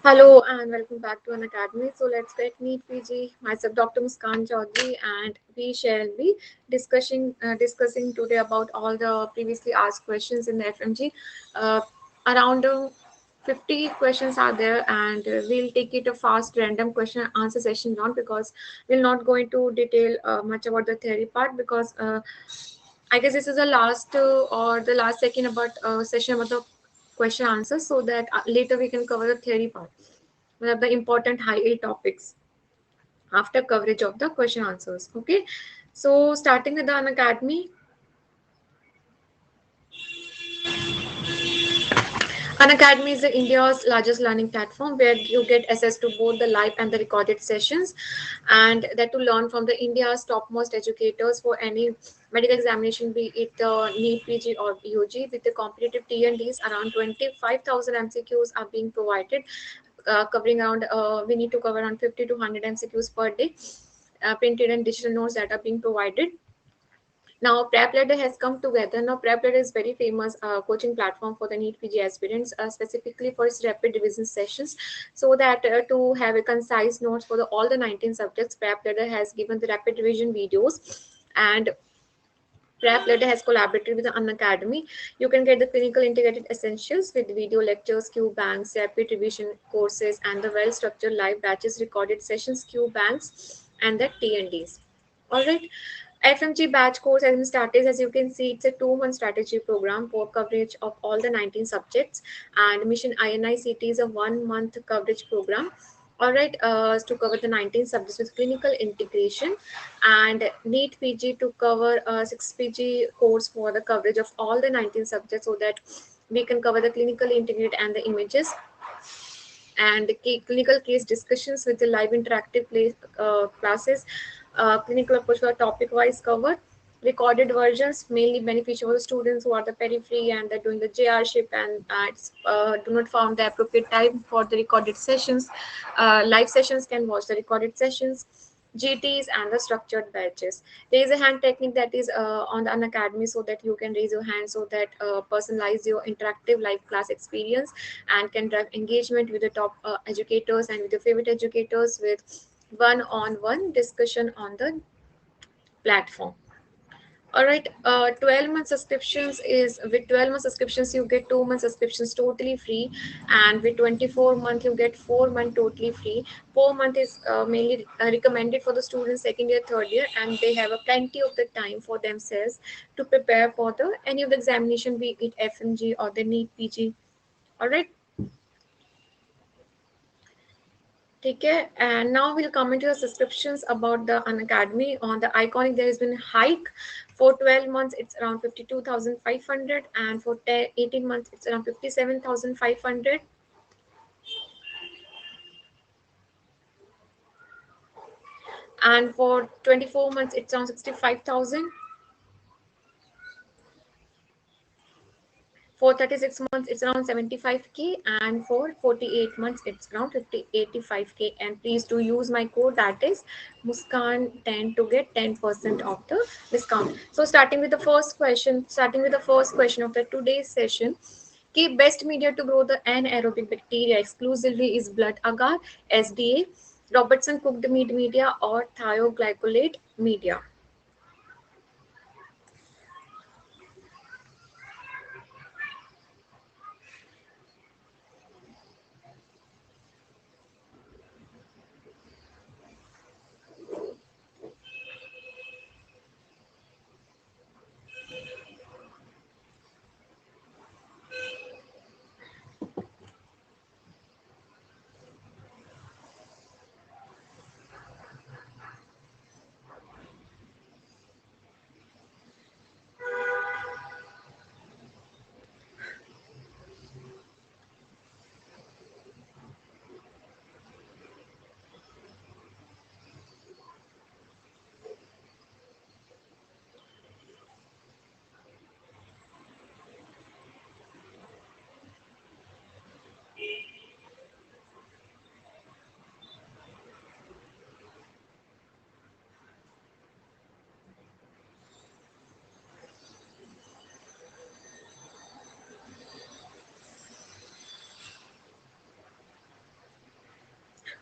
Hello and welcome back to an academy. So let's get meet PG. Myself, Dr. Muskan Chaudhary, and we shall be discussing today about all the previously asked questions in the FMG. Uh, around 50 questions are there, and we'll take it a fast random question and answer session round because we're not going to detail much about the theory part because I guess this is the last or the last second about session about the question answers so that later we can cover the theory part, one of the important high yield topics after coverage of the question answers. Okay, so starting with the Unacademy. Unacademy is India's largest learning platform where you get access to both the live and the recorded sessions, and that to learn from the India's topmost educators for any medical examination, be it NEET, PG, or PUG. With the competitive T&Ds, around 25,000 MCQs are being provided, covering around we need to cover around 50 to 100 MCQs per day, printed and digital notes that are being provided. Now, Prep Ladder has come together. Now, Prep Ladder is very famous coaching platform for the NEET PG aspirants, specifically for its rapid revision sessions. So that to have a concise notes for all the 19 subjects, Prep Ladder has given the rapid revision videos, and Prep Ladder has collaborated with the Unacademy. You can get the clinical integrated essentials with video lectures, Q banks, rapid revision courses, and the well-structured live batches, recorded sessions, Q banks, and the T&Ds. All right. FMG batch course has been started. As you can see, it's a 2-month strategy program for coverage of all the 19 subjects, and Mission INICT is a 1-month coverage program. All right, to cover the 19 subjects with clinical integration, and NEET PG to cover a 6 PG course for the coverage of all the 19 subjects so that we can cover the clinical integrate and the images and clinical case discussions with the live interactive classes, clinical approach for topic wise cover, recorded versions mainly beneficial for the students who are the periphery and they're doing the JR ship and do not found the appropriate time for the recorded sessions. Live sessions can watch the recorded sessions. GTs and the structured batches. Raise a hand technique that is on the Unacademy so that you can raise your hand so that personalize your interactive live class experience and can drive engagement with the top educators and with your favorite educators with one-on-one discussion on the platform. All right, 12-month subscriptions is with 12-month subscriptions you get 2 month subscriptions totally free, and with 24-month you get 4 month totally free. 4 month is mainly recommended for the students second year, third year, and they have a plenty of the time for themselves to prepare for the any of the examination, be it FMG or the NEET PG. All right. Okay, and now we'll come into the subscriptions about the Unacademy. On the Iconic, there has been a hike. For 12 months, it's around 52,500, and for 18 months, it's around 57,500. And for 24 months, it's around 65,000. For 36 months, it's around 75K, and for 48 months, it's around 85K. And please do use my code, that is Muskan10, to get 10% of the discount. So starting with the first question of the today's session. Key best media to grow the anaerobic bacteria exclusively is blood agar, SDA, Robertson cooked meat media, or thioglycolate media.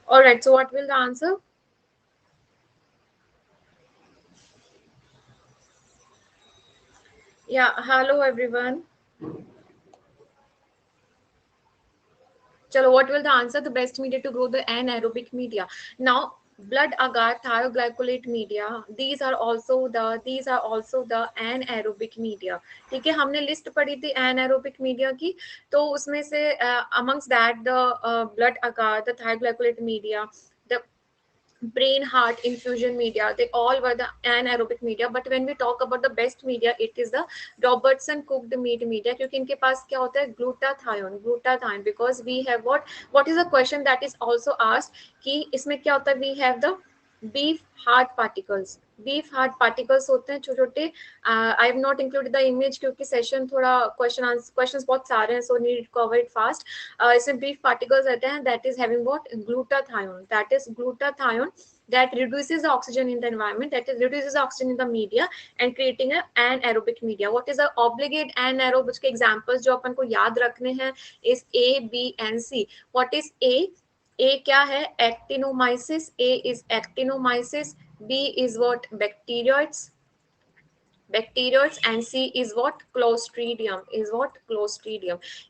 All right, so what will the answer? Yeah, hello everyone. Chalo, what will the answer? The best media to grow the anaerobic media. Now, blood agar thioglycolate media. These are also the anaerobic media. ठीक है, हमने list पढ़ी थी anaerobic media की, तो उसमें से amongst that the blood agar, the thioglycolate media, the brain heart infusion media, they all were the anaerobic media. But when we talk about the best media, it is the Robertson cooked meat media, क्योंकि इनके पास क्या होता है, glutathione, because we have what is a question that is also asked कि इसमें क्या होता है, we have the beef heart particles. Beef heart particles होते हैं छोटे छोटे. I have not included the image क्योंकि सेशन थोड़ा क्वेश्चंस बहुत सारे हैं, so need cover it fast. इसमें बीफ पार्टिकल्स रहते हैं, that is having what, glutathione. That is glutathione that reduces the oxygen in the environment, that is reduces the oxygen in the media and creating a anaerobic media. What is the obligate anaerobic? उसके examples जो अपन को याद रखने हैं is A, B and C. What is A? A क्या है, actinomyces. A is actinomyces. B is what, bacteroids, and C is what, clostridium.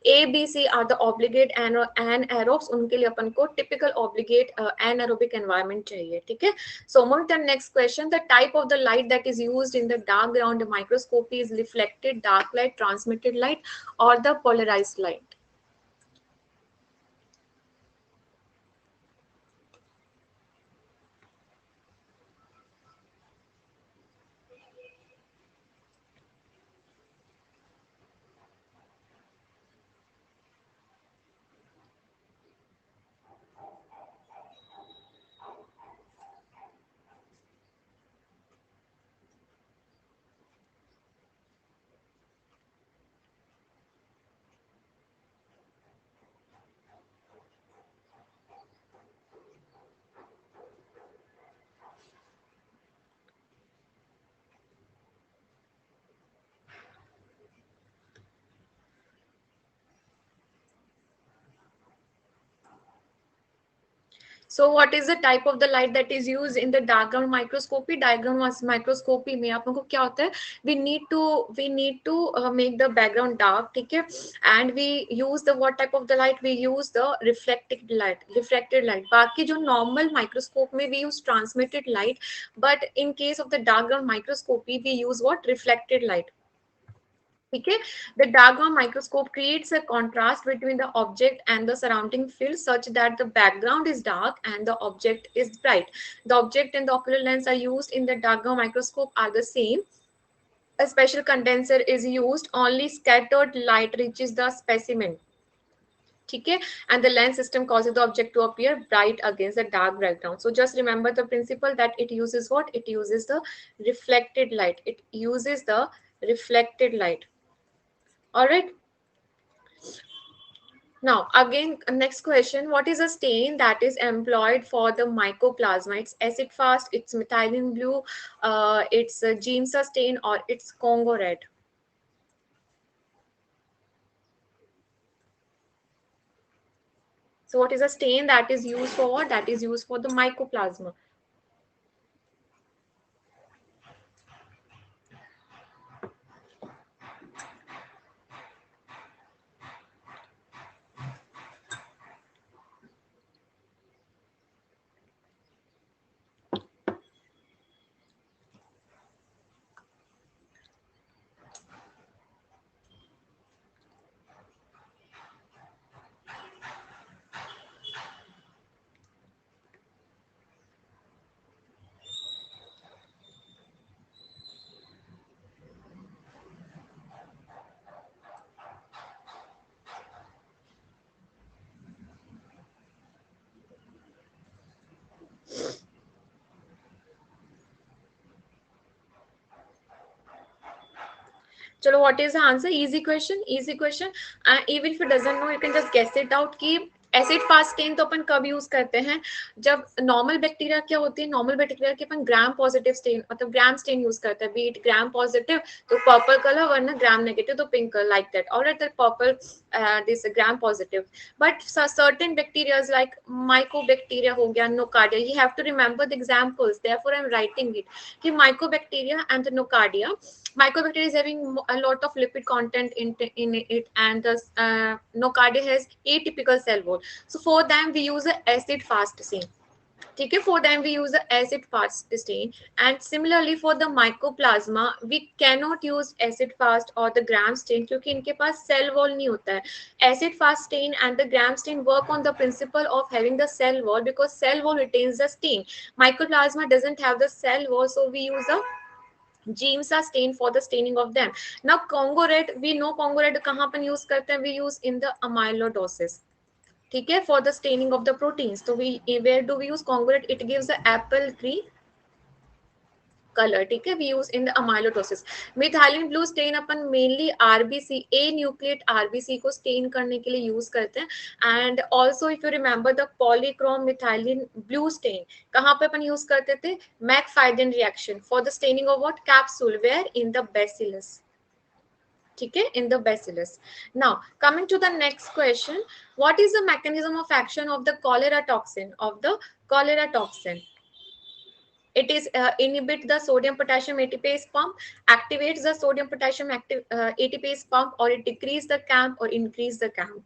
A, B, C are the obligate anaerobes. उनके लिए अपन को typical obligate anaerobic environment चाहिए. ठीक है. So moving to the next question, the type of the light that is used in the dark ground microscopy is reflected dark light, transmitted light, or the polarized light. So what is the type of the light that is used in the dark ground microscopy? Diagram microscopy में आप लोगों को क्या होता है? We need to make the background dark, ठीक है? And we use the what type of the light? We use the reflected light. बाकी जो normal microscope में we use transmitted light, but in case of the dark ground microscopy we use what? Reflected light. Okay, the diagram microscope creates a contrast between the object and the surrounding field such that the background is dark and the object is bright. The object and the ocular lens are used in the diagram microscope are the same. A special condenser is used, only scattered light reaches the specimen. Okay, and the lens system causes the object to appear bright against the dark background. So just remember the principle that it uses what? It uses the reflected light. It uses the reflected light. All right. Now, again, next question. What is a stain that is employed for the mycoplasma? It's acid fast, it's methylene blue, it's Giemsa stain, or it's Congo red. So what is a stain that is used for what? That is used for the mycoplasma. Chalo, what is the answer? Easy question. Even if it doesn't know, you can just guess it out. Ki acid fast stain तो अपन कब use करते हैं, जब normal bacteria क्या होती है, normal bacteria के अपन ग्राम पॉजिटिव स्टेन मतलब ग्राम स्टेन यूज करते हैं, बीट ग्राम पॉजिटिव तो पर्पल कलर वरना ग्राम नेगेटिव तो पिंक कलर लाइक दैट, और that purple this gram positive. But certain bacteria like mycobacteria हो गया, nocardia, you have to remember the examples, therefore I'm writing it कि mycobacteria and the nocardia. Mycobacteria is having a lot of lipid content in it, and the nocardia has atypical cell wall. So for them we use a acid fast stain. ठीक है, for them we use the acid fast stain, and similarly for the mycoplasma we cannot use acid fast or the gram stain क्योंकि इनके पास cell wall नहीं होता है. Acid fast stain and the gram stain work on the principle of having the cell wall because cell wall retains the stain. Mycoplasma doesn't have the cell wall, so we use a Giemsa stain for the staining of them. Now Congo red, we know Congo red कहाँ पर use करते हैं, we use in the amyloidosis. ठीक है, for the staining of the proteins. So we, where do we use Congo red? It gives the apple green color. ठीक है, we use in the amyloidosis. Methylene blue stain upon mainly RBC A nucleate RBC को stain करने के लिए use करते हैं. And also if you remember the polychrome methylene blue stain कहाँ पे अपन use करते थे, Mac-Fidden reaction for the staining of what, capsule, where in the bacillus. ठीक है, in the bacillus. Now coming to the next question, what is the mechanism of action of the cholera toxin, It is inhibit the sodium potassium ATPase pump, activates the sodium potassium ATPase pump, or it decrease the CAMP or increase the CAMP.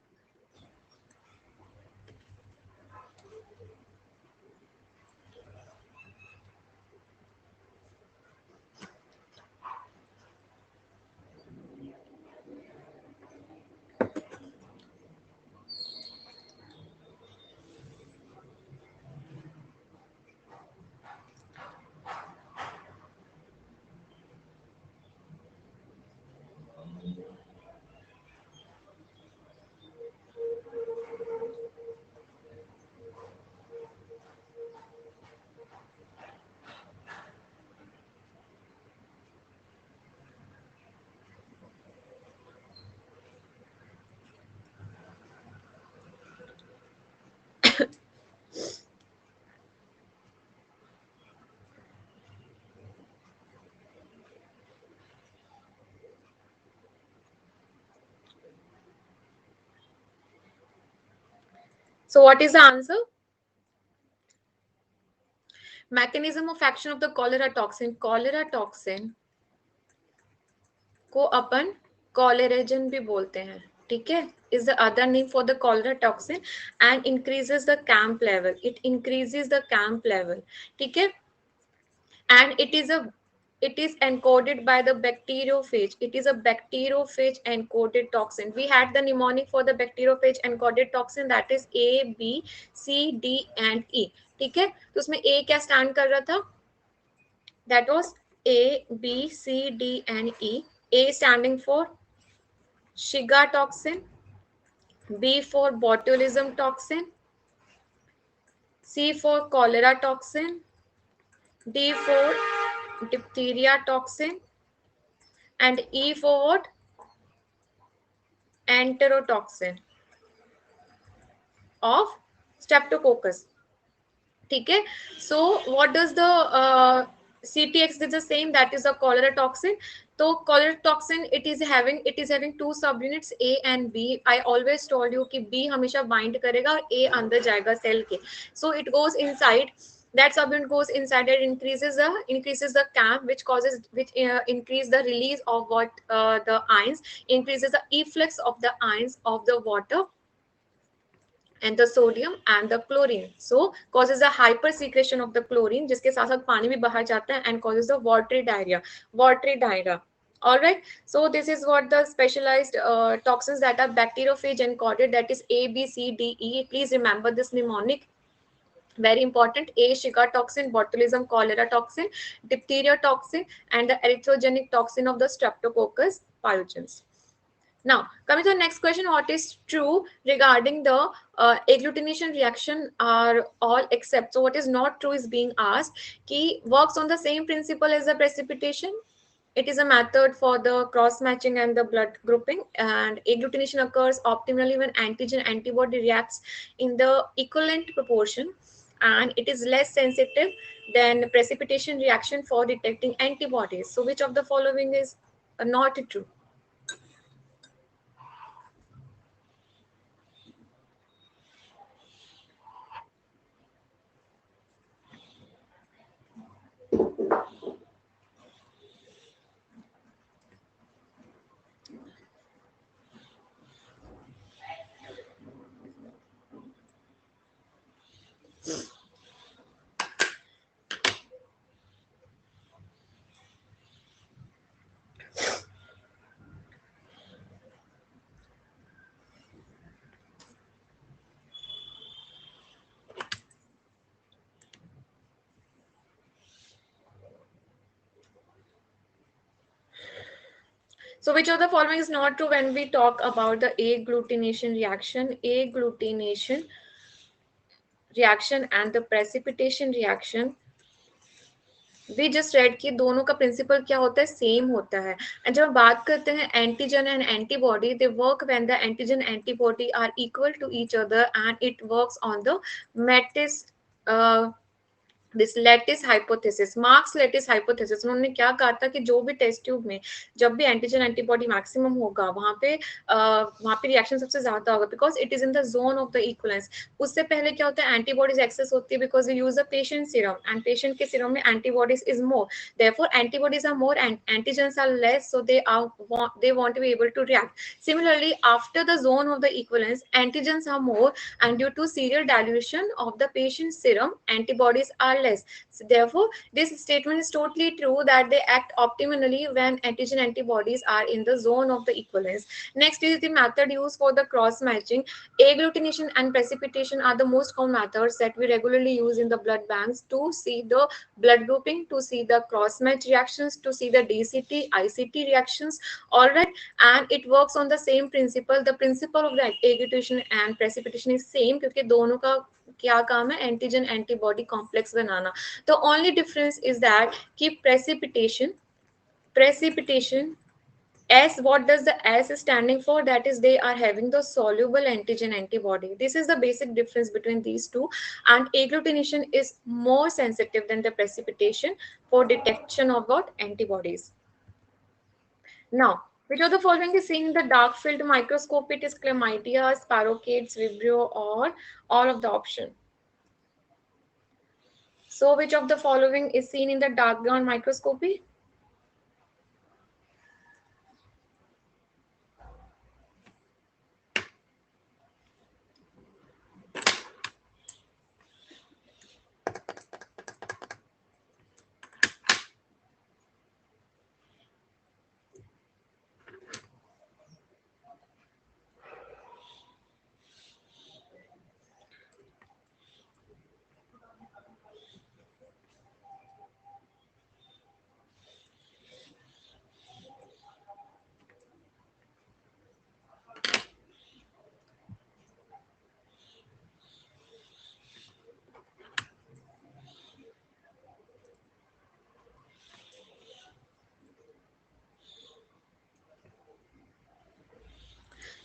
So what is the answer? Mechanism of action of the cholera toxin. Cholera toxin को अपन कॉलेराजन भी बोलते हैं, ठीक है, is the other name for the cholera toxin and increases the CAMP level. It increases the CAMP level, ठीक है, and it is encoded by the bacteriophage. It is a bacteriophage encoded toxin. We had the mnemonic for the bacteriophage encoded toxin, that is A, B, C, D and E. ठीक है, तो उसमें A क्या stand कर रहा था, that was A, B, C, D and E. A standing for Shiga toxin, B for botulism toxin, C for cholera toxin, D for diphtheria toxin, and E for what, enterotoxin of streptococcus. ठीक है, so what does the CTX is the same, that is a cholera toxin. तो cholera toxin it is having two subunits A and B. I always told you कि B हमेशा bind करेगा और A अंदर जाएगा cell के. So it goes inside. That subunit goes inside and increases the CAMP, which increase the release of what the ions, increases the efflux of the ions of the water and the sodium and the chlorine. So causes a hyper secretion of the chlorine, जिसके साथ साथ पानी भी बाहर जाता है, and causes the watery diarrhea. All right, so this is what the specialized toxins that are bacteriophage encoded, that is A, B, C, D, E. Please remember this mnemonic. Very important. A, Shiga toxin, botulism, cholera toxin, diphtheria toxin, and the erythrogenic toxin of the Streptococcus pyogenes. Now, coming to the next question, what is true regarding the agglutination reaction are all except. So what is not true is being asked. Ki works on the same principle as the precipitation. It is a method for the cross matching and the blood grouping, and agglutination occurs optimally when antigen antibody reacts in the equivalent proportion, and it is less sensitive than precipitation reaction for detecting antibodies. So which of the following is not true? So which of the following is not true when we talk about the agglutination reaction? Agglutination reaction and the precipitation reaction, we just read कि दोनों का principal क्या होता है, same होता है. And जब हम बात करते हैं antigen and antibody, they work when the antigen antibody are equal to each other and it works on the matrix this lattice hypothesis. Marrack's lattice hypothesis, उन्होंने क्या कहा था कि जो भी टेस्ट ट्यूब में जब भी एंटीजन एंटीबॉडी मैक्सिमम होगा वहां पे रिएक्शन सबसे ज्यादा होगा, because it is in the zone of the equivalence. उससे पहले क्या होता है, एंटीबॉडीज एक्सेस होती है because we use a patient serum and patient के सीरम में antibodies is more, therefore antibodies are more and antigens are less, so they want to be able to react. Similarly, after the zone of the equivalence, antigens are more, and due to serial dilution of the patient's serum, antibodies are less. So therefore, this statement is totally true that they act optimally when antigen antibodies are in the zone of the equivalence. Next is the method used for the cross matching. Agglutination and precipitation are the most common methods that we regularly use in the blood banks to see the blood grouping, to see the cross match reactions, to see the DCT, ICT reactions. All right, and it works on the same principle. The principle of the agglutination and precipitation is same, क्योंकि दोनों का क्या काम है, antigen antibody complex banana. The only difference is that कि precipitation S, what does the S standing for? That is, they are having the soluble antigen antibody. This is the basic difference between these two. And agglutination is more sensitive than the precipitation for detection of what? Antibodies. Now, which of the following is seen in the dark field microscope? It is chlamydia, spirochetes, vibrio, or all of the option. So, which of the following is seen in the dark ground microscopy?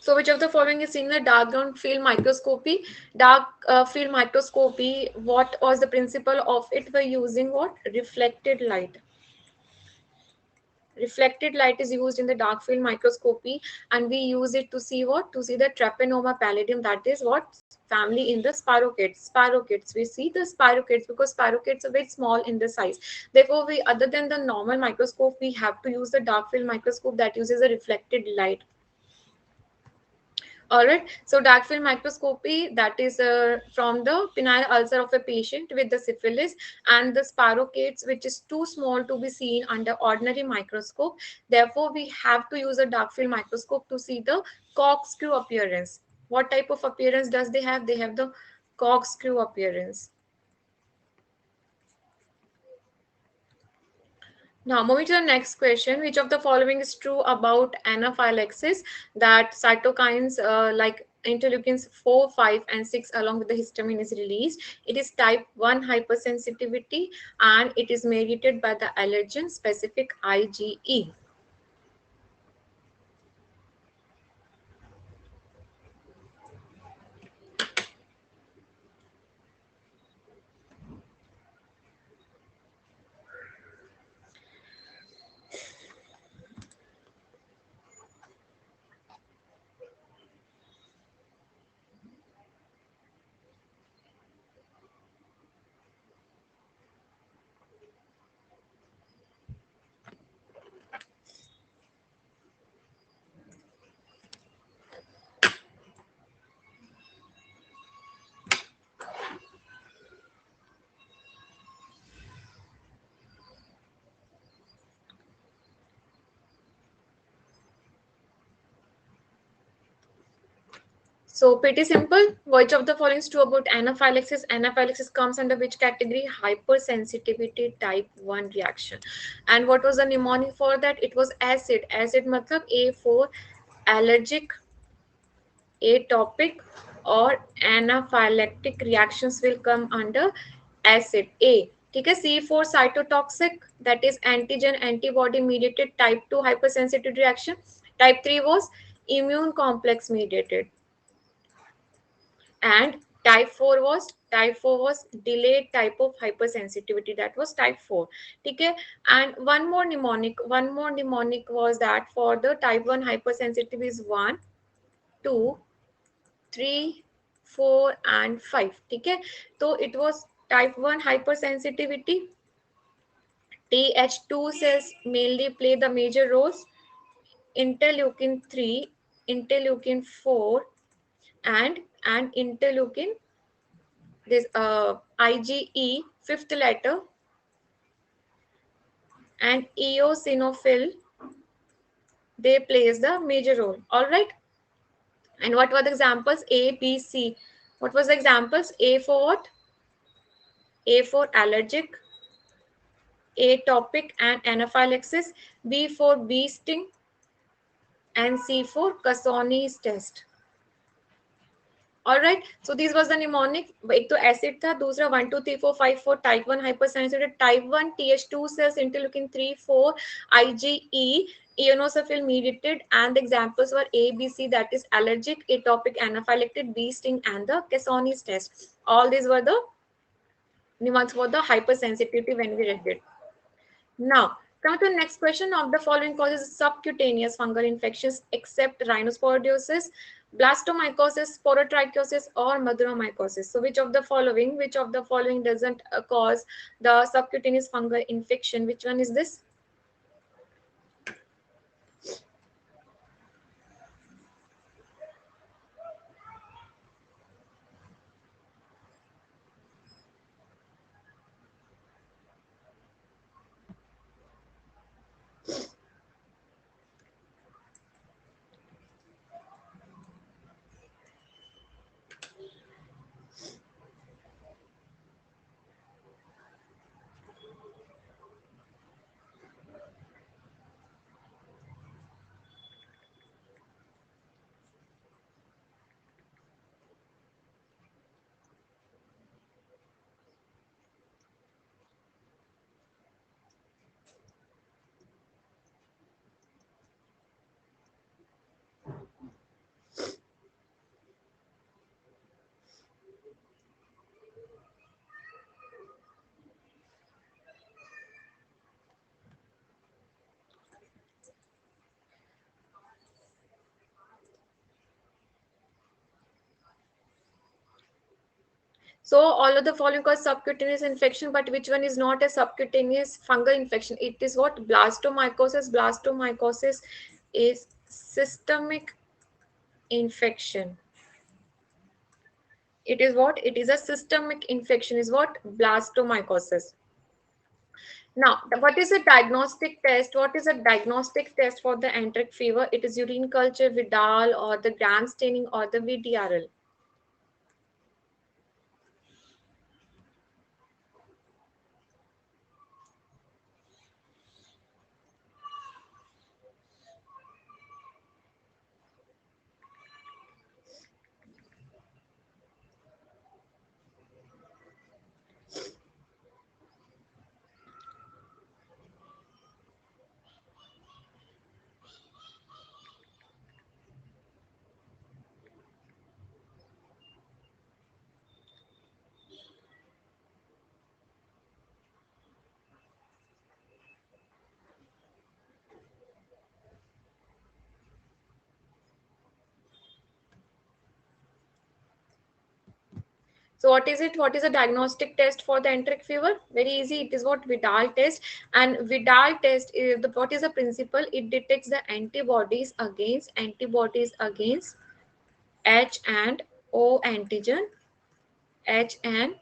So which of the following is seen in the dark ground field microscopy? Dark field microscopy, what was the principle of it? By using what? Reflected light. Reflected light is used in the dark field microscopy, and we use it to see what? To see the Treponema pallidum, that is what? Family in the spirochetes. Spirochetes, we see the spirochetes because spirochetes are very small in the size. Therefore, we, other than the normal microscope, we have to use the dark field microscope that uses a reflected light. All right. So dark field microscopy, that is from the penile ulcer of a patient with the syphilis, and the spirochetes, which is too small to be seen under ordinary microscope. Therefore, we have to use a dark field microscope to see the corkscrew appearance. What type of appearance does they have? They have the corkscrew appearance. Now, moving to the next question, which of the following is true about anaphylaxis? That cytokines like interleukins 4, 5, and 6 along with the histamine is released. It is type 1 hypersensitivity and it is mediated by the allergen specific IgE. So pretty simple. Which of the following is true about anaphylaxis? Anaphylaxis comes under which category? Hypersensitivity type 1 reaction. And what was the mnemonic for that? It was acid. Acid matlab A for allergic, atopic or anaphylactic reactions will come under acid. A. ठीक है. C for cytotoxic, that is antigen antibody mediated type 2 hypersensitivity reaction. Type 3 was immune complex mediated. And type 4 was delayed type of hypersensitivity, that was type 4. Okay. And one more mnemonic was that for the type 1 hypersensitivity is 1, 2, 3, 4 and 5. Okay. So it was type 1 hypersensitivity. Th2 cells mainly play the major roles. Interleukin 3, interleukin 4 and interleukin this IgE fifth letter and eosinophil, they plays the major role. All right. And what were the examples? A, B, C. What was the examples? A for what? A for allergic, atopic and anaphylaxis. B for bee sting and C for Cassoni's test. All right. So these was the mnemonic. एक तो acid था, दूसरा 1 2 3 4 5 4 type 1 hypersensitivity, type 1 Th2 cells, interleukin 3 4 IgE eosinophil mediated, and the examples were A, B, C, that is allergic, atopic, anaphylactic, bee sting, and the Cassoni's test. All these were the mnemonics for the hypersensitivity when we read it. Now, come to the next question. Of the following causes subcutaneous fungal infections except rhinosporidiosis, blastomycosis, sporotrichosis, or maduromycosis? So, which of the following doesn't cause the subcutaneous fungal infection? Which one is this? So all of the following cause subcutaneous infection, but which one is not a subcutaneous fungal infection? It is what? Blastomycosis. Blastomycosis is systemic infection. It is what? It is a systemic infection. Is what? Blastomycosis. Now, what is a diagnostic test? What is a diagnostic test for the enteric fever? It is urine culture, Vidal, or the gram staining, or the VDRL. So what is it? What is a diagnostic test for the enteric fever? Very easy. It is what Vidal test. And Vidal test is the, what is the principle? It detects the antibodies against H and O antigen, H and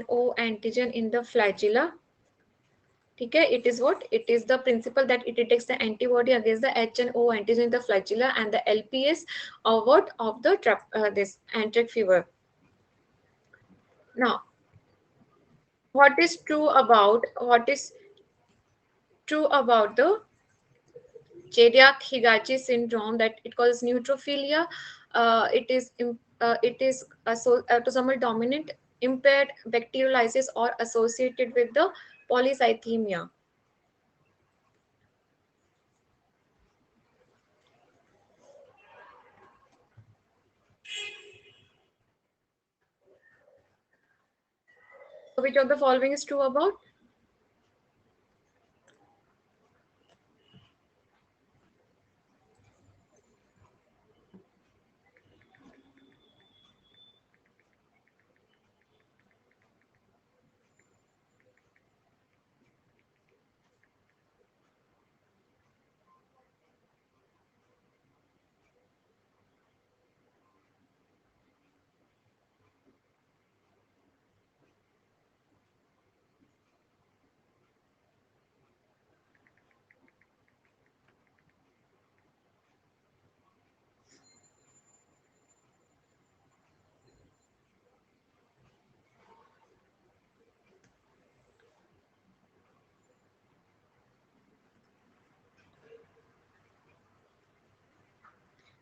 O antigen in the flagella. Okay, it is what? It is the principle that it detects the antibody against the H and O antigen in the flagella and the LPS of what? Of the this enteric fever. Now, what is true about the Chediak Higachi syndrome, that it causes neutrophilia? It is autosomal dominant, impaired bacteriolysis, or associated with the polycythemia. So which of the following is true about?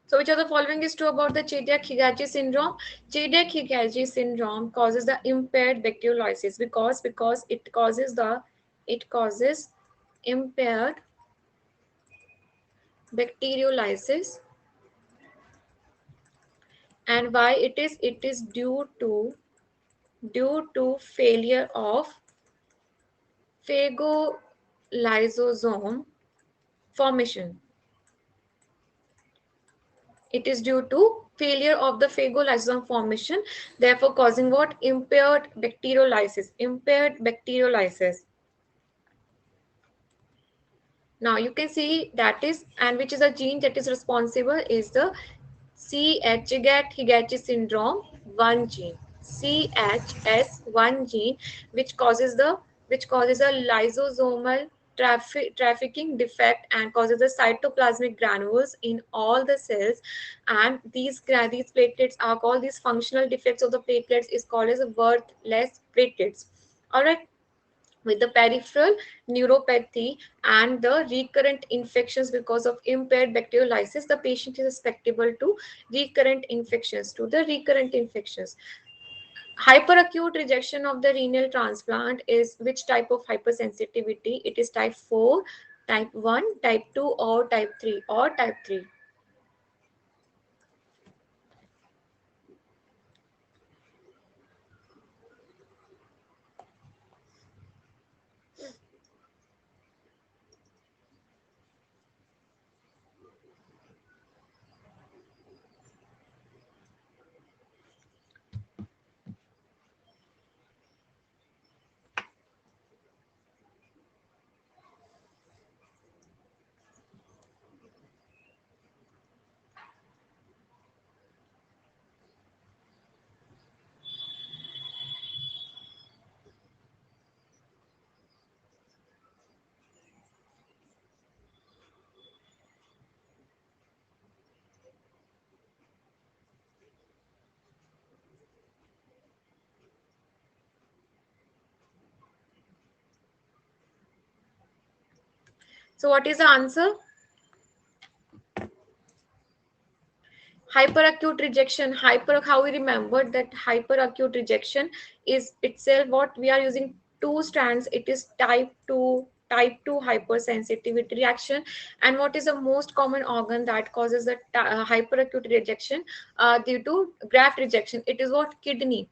So which of the following is true about the Chediak-Higachi syndrome? Chediak-Higachi syndrome causes the impaired bacteriolysis because it causes impaired bacteriolysis. And why it is due to failure of phagolysosome formation. It is due to failure of the phagolysosome formation, therefore causing what? Impaired bacteriolysis. Impaired bacteriolysis. Now you can see that is, and which is a gene that is responsible is the CHGAT-Higachi syndrome 1 gene. CHS1 gene, which causes a lysosomal trafficking defect and causes the cytoplasmic granules in all the cells. And these platelets are called, these functional defects of the platelets is called as worthless platelets. All right. With the peripheral neuropathy and the recurrent infections because of impaired bacteriolysis, the patient is susceptible to recurrent infections. Hyperacute rejection of the renal transplant is which type of hypersensitivity? It is type 4, type 1, type 2, or type 3, or type 3. So what is the answer? Hyperacute rejection. How we remember that hyperacute rejection is itself what we are using two strands. It is type 2 hypersensitivity reaction. And what is the most common organ that causes the hyperacute rejection due to graft rejection? It is what? Kidney.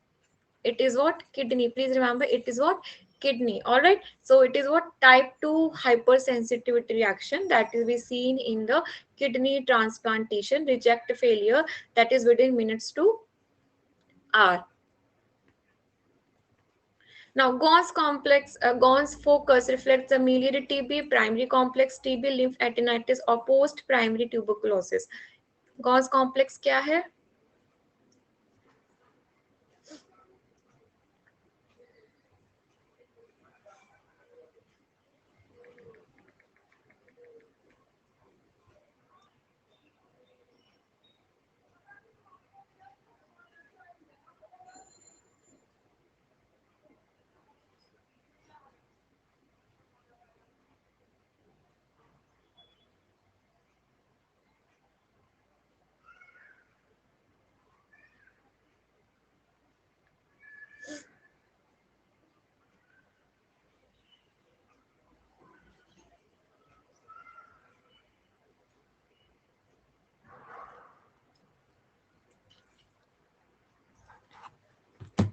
It is what? Kidney. Please remember, it is what? Kidney. All right. So it is what? Type 2 hypersensitivity reaction that will be seen in the kidney transplantation. Reject failure, that is within minutes to R. Now, Ghon's focus reflects the miliary TB, primary complex TB, lymphadenitis or post-primary tuberculosis. Ghon's complex क्या है?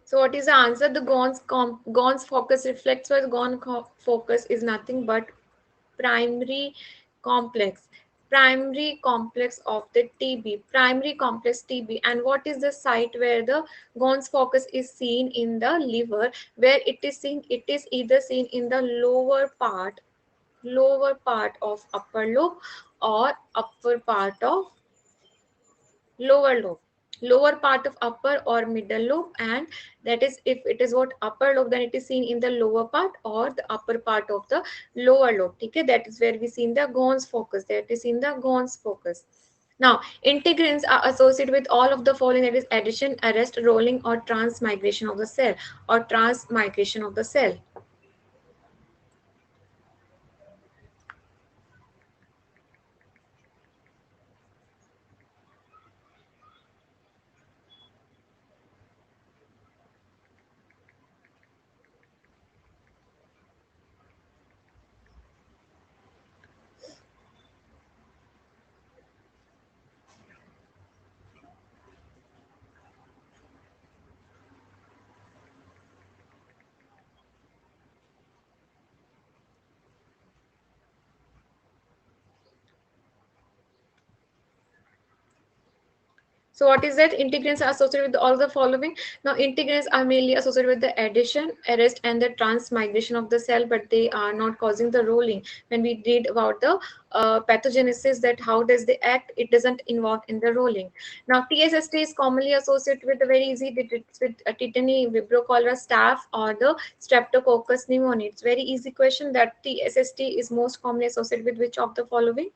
So what is the answer? The Ghon's focus reflects where focus is nothing but primary complex. Primary complex of the TB. Primary complex TB. And what is the site where the Ghon's focus is seen in the liver? Where it is seen? It is either seen in the lower part of upper lobe or upper part of lower lobe, lower part of upper or middle lobe, and that is if it is what upper lobe, then it is seen in the lower part or the upper part of the lower lobe. Okay, that is where we see in the Ghon's focus. That is in the Ghon's focus. Now, integrins are associated with all of the following, that is addition, arrest, rolling, or transmigration of the cell, or transmigration of the cell. So what is that? Integrins are associated with all the following. Now, integrins are mainly associated with the addition, arrest, and the transmigration of the cell, but they are not causing the rolling. When we read about the pathogenesis, that how does they act, it doesn't involve in the rolling. Now, TSST is commonly associated with the very easy with tetany, vibrio cholera, staph, or the streptococcus pneumoniae. It's very easy question that TSST is most commonly associated with which of the following?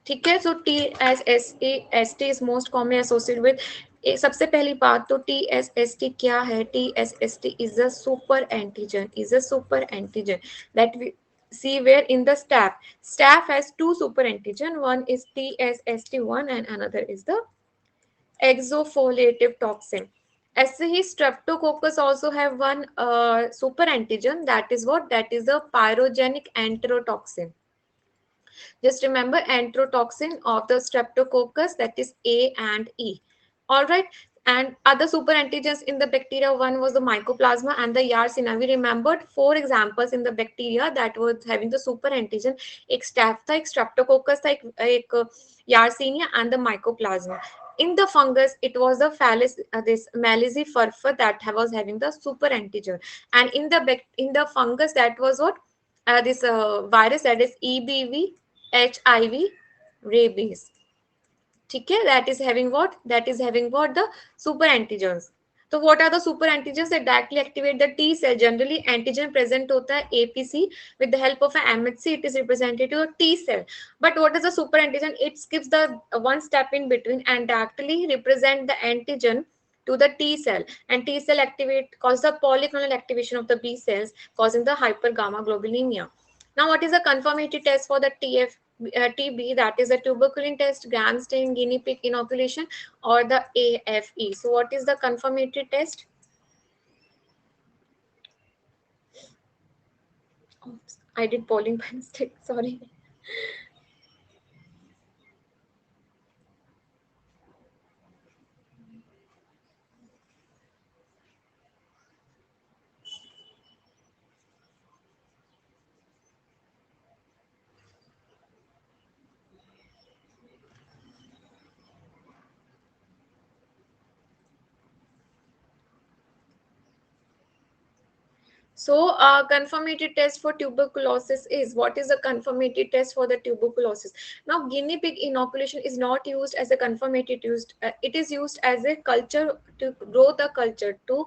ठीक है. सो TSST is most commonly associated with सबसे पहली बात तो TSST क्या है? TSST is a super antigen that we see where in the staph has two super antigen. One is TSST1 and another is the exofoliative toxin. ऐसे ही streptococcus also have one super antigen, that is what? That is the pyrogenic enterotoxin. Just remember enterotoxin of the streptococcus, that is A and E. All right. And other super antigens in the bacteria, one was the mycoplasma and the Yersinia. We remembered four examples in the bacteria that was having the super antigen. एक staph था, एक streptococcus था, एक Yersinia and the mycoplasma. In the fungus, it was the this Malizi-furfur that was having the super antigen. And in the fungus, that was what? This virus, that is EBV, HIV, rabies. ठीक है, that is having what? That is having what? The super antigens. So what are the super antigens that directly activate the T cell? Generally antigen present होता है APC. With the help of an MHC, it is representative of T cell. But what is the super antigen? It skips the one step in between and directly represent the antigen to the T cell, and T cell cause the polyclonal activation of the B cells, causing the hypergammaglobulinemia. Now, what is the confirmatory test for the TB? That is the tuberculin test, gram stain, guinea pig inoculation, or the AFE. So, what is the confirmatory test? Oops, I did polling by mistake. Sorry. So, confirmatory test for tuberculosis is, what is a confirmatory test for the tuberculosis? Now, guinea pig inoculation is not used as a confirmatory used. It is used as a culture to grow the culture to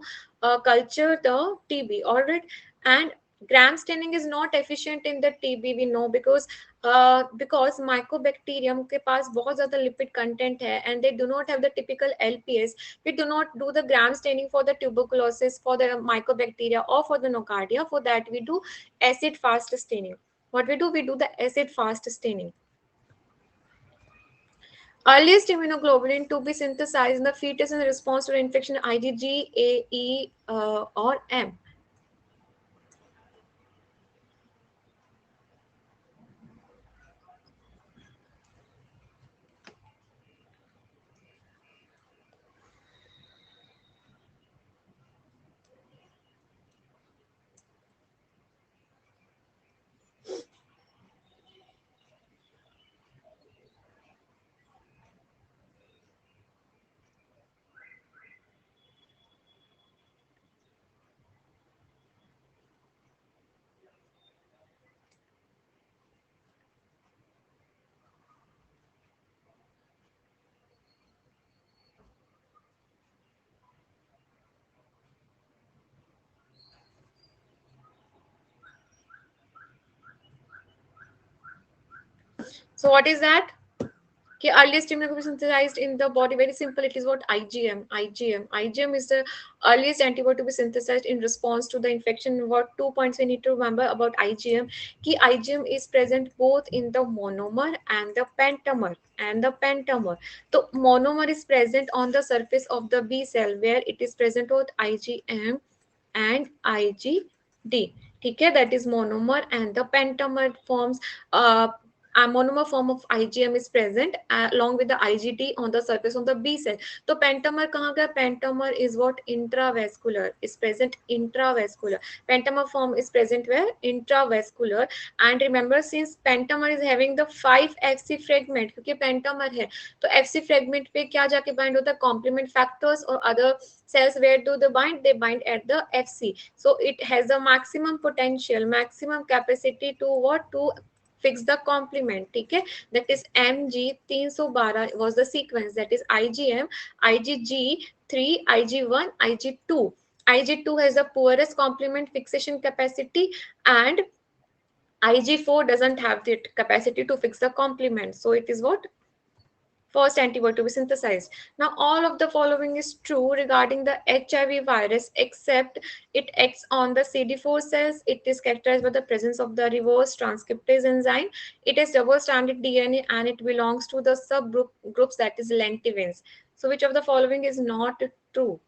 culture the TB. All right, and gram staining is not efficient in the TB. We know because mycobacterium के पास बहुत ज़्यादा lipid content है and they do not have the typical LPS. We do not do the gram staining for the tuberculosis, for the mycobacteria, or for the nocardia. For that, we do acid fast staining. What we do? We do the acid fast staining. Earliest immunoglobulin to be synthesized in the fetus in response to infection, IgG, A, E, or M. So what is that? Okay, earliest immunoglobuline synthesized in the body, very simple. It is what? IgM is the earliest antibody to be synthesized in response to the infection. What 2 points we need to remember about IgM? Ki IgM is present both in the monomer and the pentamer. So monomer is present on the surface of the B cell, where it is present both IgM and IgD. Okay, that is monomer, and the pentamer forms a monomer form of IgM is present along with the IgD on the surface of the B cell. So pentamer कहाँ गया? Pentamer is what? Intravascular, is present intravascular. Pentamer form is present where? Intravascular. And remember, since pentamer is having the 5 Fc fragment, क्योंकि pentamer है तो Fc fragment पे क्या जाके bind होता है? Complement factors or other cells. Where do they bind? They bind at the Fc. So it has a maximum potential, maximum capacity to what? To fix the complement. ठीक है, that is mg 312 was the sequence, that is IgM, IgG3, IG1, IG2. IG2 has the poorest complement fixation capacity, and IG4 doesn't have the capacity to fix the complement. So it is what? First antibody to be synthesized. Now, all of the following is true regarding the HIV virus, except it acts on the CD4 cells. It is characterized by the presence of the reverse transcriptase enzyme. It is double-stranded DNA, and it belongs to the subgroup groups, that is lentivins. So, which of the following is not true?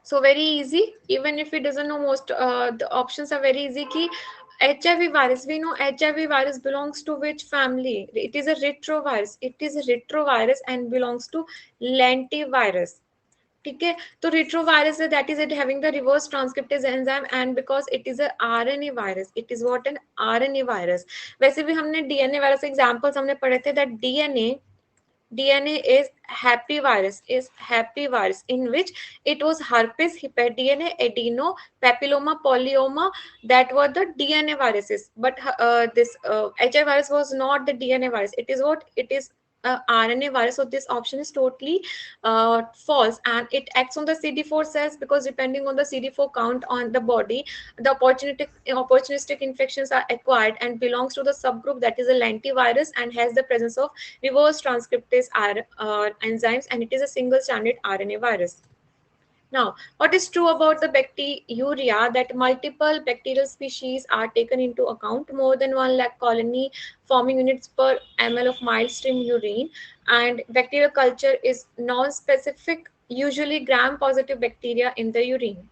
So very easy. Even if it doesn't know, most the options are very easy. Ki HIV virus, we know HIV virus belongs to which family? It is a retrovirus. It is a retrovirus and belongs to lentivirus. ठीक है, तो retrovirus है, that is it having the reverse transcriptase enzyme, and because it is a RNA virus, it is what? An RNA virus. वैसे भी हमने DNA virus examples हमने पढ़े थे, that DNA DNA is happy virus, in which it was herpes, hepatitis, adeno, papilloma, polyoma, that were the DNA viruses. But this HIV virus was not the DNA virus. It is what it is. RNA virus. So this option is totally false, and it acts on the CD4 cells, because depending on the CD4 count on the body, the opportunistic infections are acquired, and belongs to the subgroup that is a lentivirus, and has the presence of reverse transcriptase enzymes, and it is a single stranded RNA virus. Now, what is true about the bacteriuria, that multiple bacterial species are taken into account, more than 1 lakh colony forming units per ml of mild stream urine, and bacterial culture is non-specific, usually gram-positive bacteria in the urine.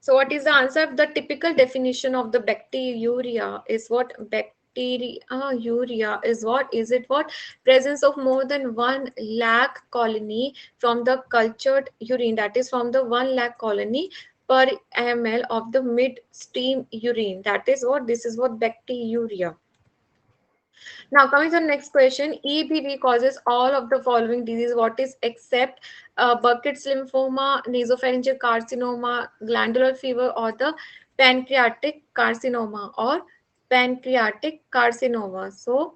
So, what is the answer? The typical definition of the bacteriuria is what? Bacteriuria is what? Is it what? Presence of more than 1 lakh colony from the cultured urine, that is from the 1 lakh colony per ml of the mid stream urine. That is what? This is what bacteriuria. Now, coming to the next question, EBV causes all of the following disease. What is except Burkitt's lymphoma, nasopharyngeal carcinoma, glandular fever, or the pancreatic carcinoma or pancreatic carcinoma? So,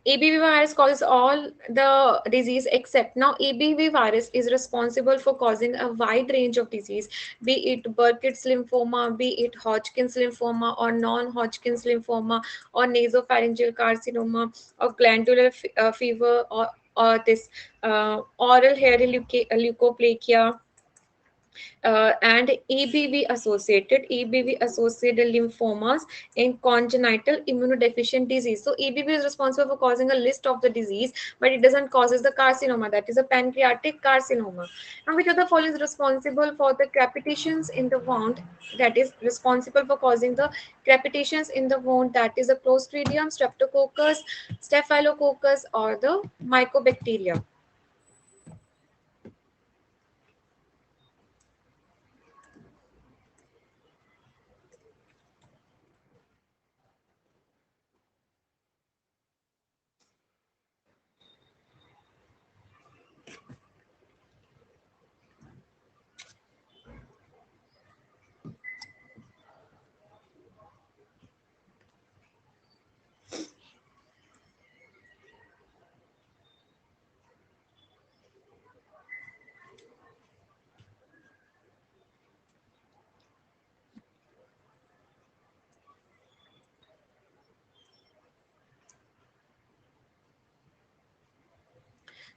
EBV virus causes all the disease except. Now, EBV virus is responsible for causing a wide range of disease, be it Burkitt's lymphoma, be it Hodgkin's lymphoma, or non-Hodgkin's lymphoma, or nasopharyngeal carcinoma, or glandular fever, or this oral hairy leukoplakia, and EBV associated lymphomas in congenital immunodeficient disease. So EBV is responsible for causing a list of the disease, but it doesn't causes the carcinoma, that is a pancreatic carcinoma. And which of the following is responsible for the crepitations in the wound, that is responsible for causing the crepitations in the wound, that is a Clostridium, Streptococcus, Staphylococcus, or the Mycobacteria.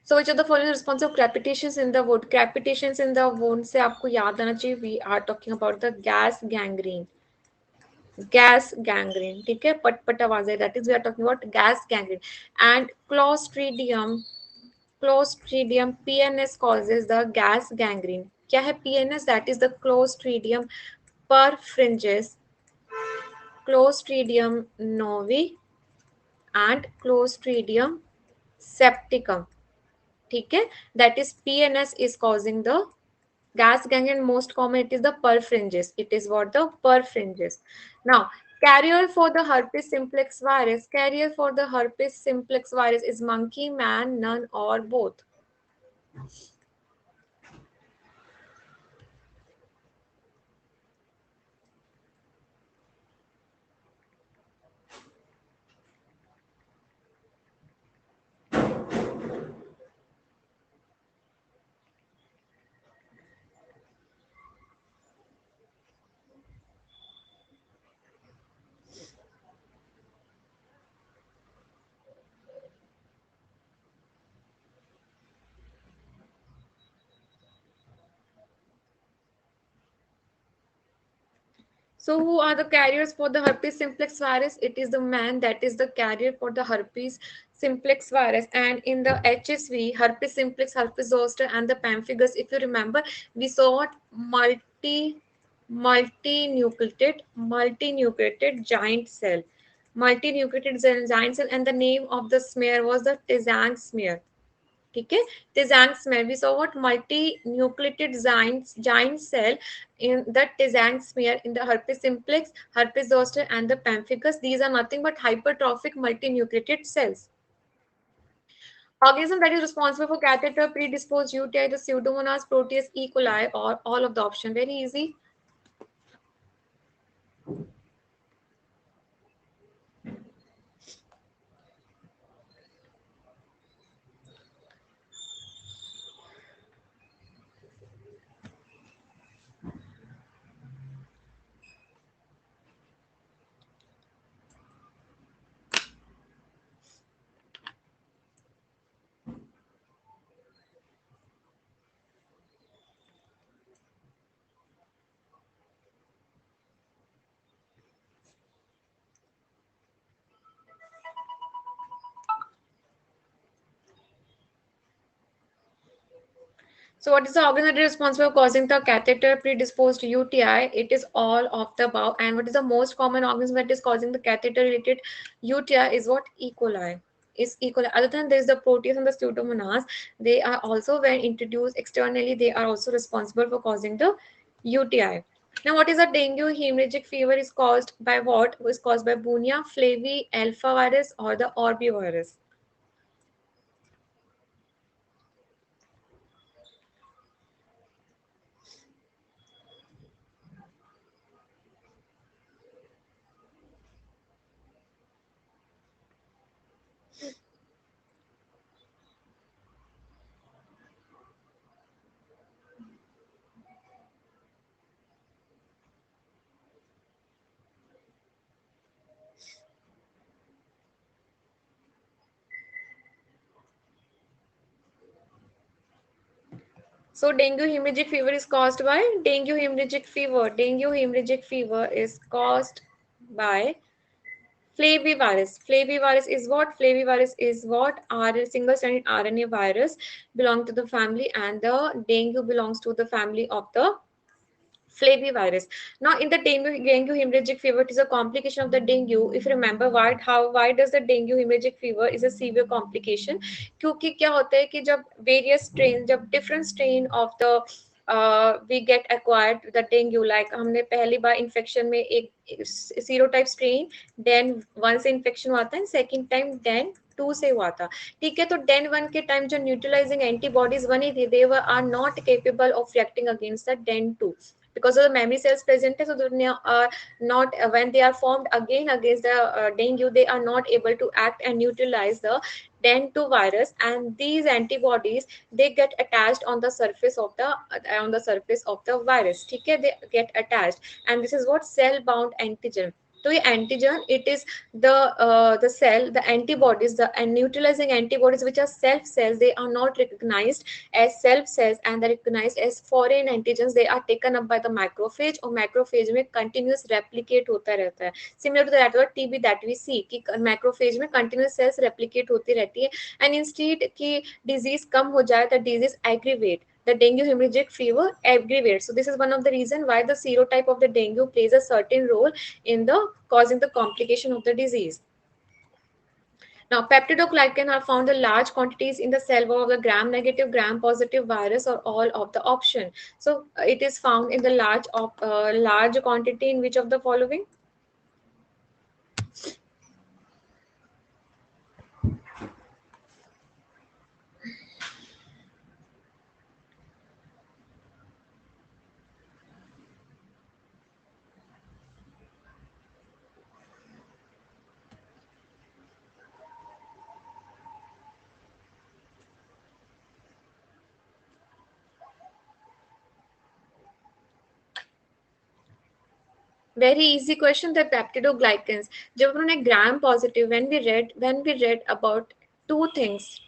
So which of the following responsive crepitations in the wound? Crepitations in the wound से आपको याद आना चाहिए. We are talking about the gas gangrene. Gas gangrene, ठीक है, पट आवाज है. That is we are talking about gas gangrene and Clostridium PNS causes the gas gangrene. क्या है PNS? That is the Clostridium perfringens, Clostridium novi and Clostridium septicum. ठीक है, that is PNS is causing the gas gang, and most common it is the perfringens. It is what the perfringens. Now, carrier for the herpes simplex virus. Carrier for the herpes simplex virus is monkey, man, none, or both. So, who are the carriers for the herpes simplex virus? It is the man that is the carrier for the herpes simplex virus. And in the HSV, herpes simplex, herpes zoster, and the pemphigus, if you remember, we saw what multinucleated giant cell. Multinucleated giant cell, and the name of the smear was the Tizang smear. ठीक है, Tizang smear, we saw what multi-nucleated giant cell in the Tizang smear in the herpes simplex, herpes zoster, and the pemphigus. These are nothing but hypertrophic multi-nucleated cells. Organism that is responsible for catheter predisposed UTI, the Pseudomonas, Proteus, E. coli, or all of the option. Very easy. So, what is the organ that is responsible for causing the catheter predisposed UTI? It is all of the above. And what is the most common organism that is causing the catheter related UTI is what? E. coli. Is E. coli. Other than this, the Proteus and the Pseudomonas, they are also, when introduced externally, they are also responsible for causing the UTI. Now, what is a dengue hemorrhagic fever is caused by what? Is caused by Bunia, flavi, alpha virus, or the orbivirus? So dengue hemorrhagic fever is caused by dengue hemorrhagic fever. Dengue hemorrhagic fever is caused by flavivirus. Flavivirus is what? Flavivirus is what? Single-stranded RNA virus belong to the family, and the dengue belongs to the family of the flavivirus. Now, in the dengue hemorrhagic fever, it is a complication of the dengue. If you remember, why does the dengue hemorrhagic fever is a severe complication? क्योंकि क्या होता है कि जब various strain, जब different strain of the we get acquired the dengue, like हमने पहली बार infection में एक serotype strain, then one से infection हुआ था, and second time then two से हुआ था. ठीक है, तो डेन वन के टाइम जो न्यूट्रलाइजिंग एंटीबॉडीज बनी थी, they are not capable of reacting against the DEN two because of the memory cells present, so they are not when they are formed again against the dengue, they are not able to act and neutralize the den2 virus, and these antibodies they get attached on the surface of the virus. ठीक है, they get attached, and this is what cell bound antigen. So the antigen, it is the cell, the antibodies, the neutralizing antibodies, which are self cells. They are not recognized as self cells, and they're recognized as foreign antigens. They are taken up by the macrophage, और macrophage में continuous replicate होता रहता है. Similar to that what TB that we see कि macrophage में continuous cells replicate होती रहती है, and instead कि disease कम हो जाए, the disease aggravate. the dengue, hemorrhagic fever everywhere. So this is one of the reason why the serotype of the dengue plays a certain role in the causing the complication of the disease. Now, peptidoglycan are found in large quantities in the cell wall of the gram-negative, gram-positive virus or all of the option. So, it is found in the large quantity in which of the following? Very easy question. The peptidoglycans. जब उन्होंने gram positive, when we read about two things.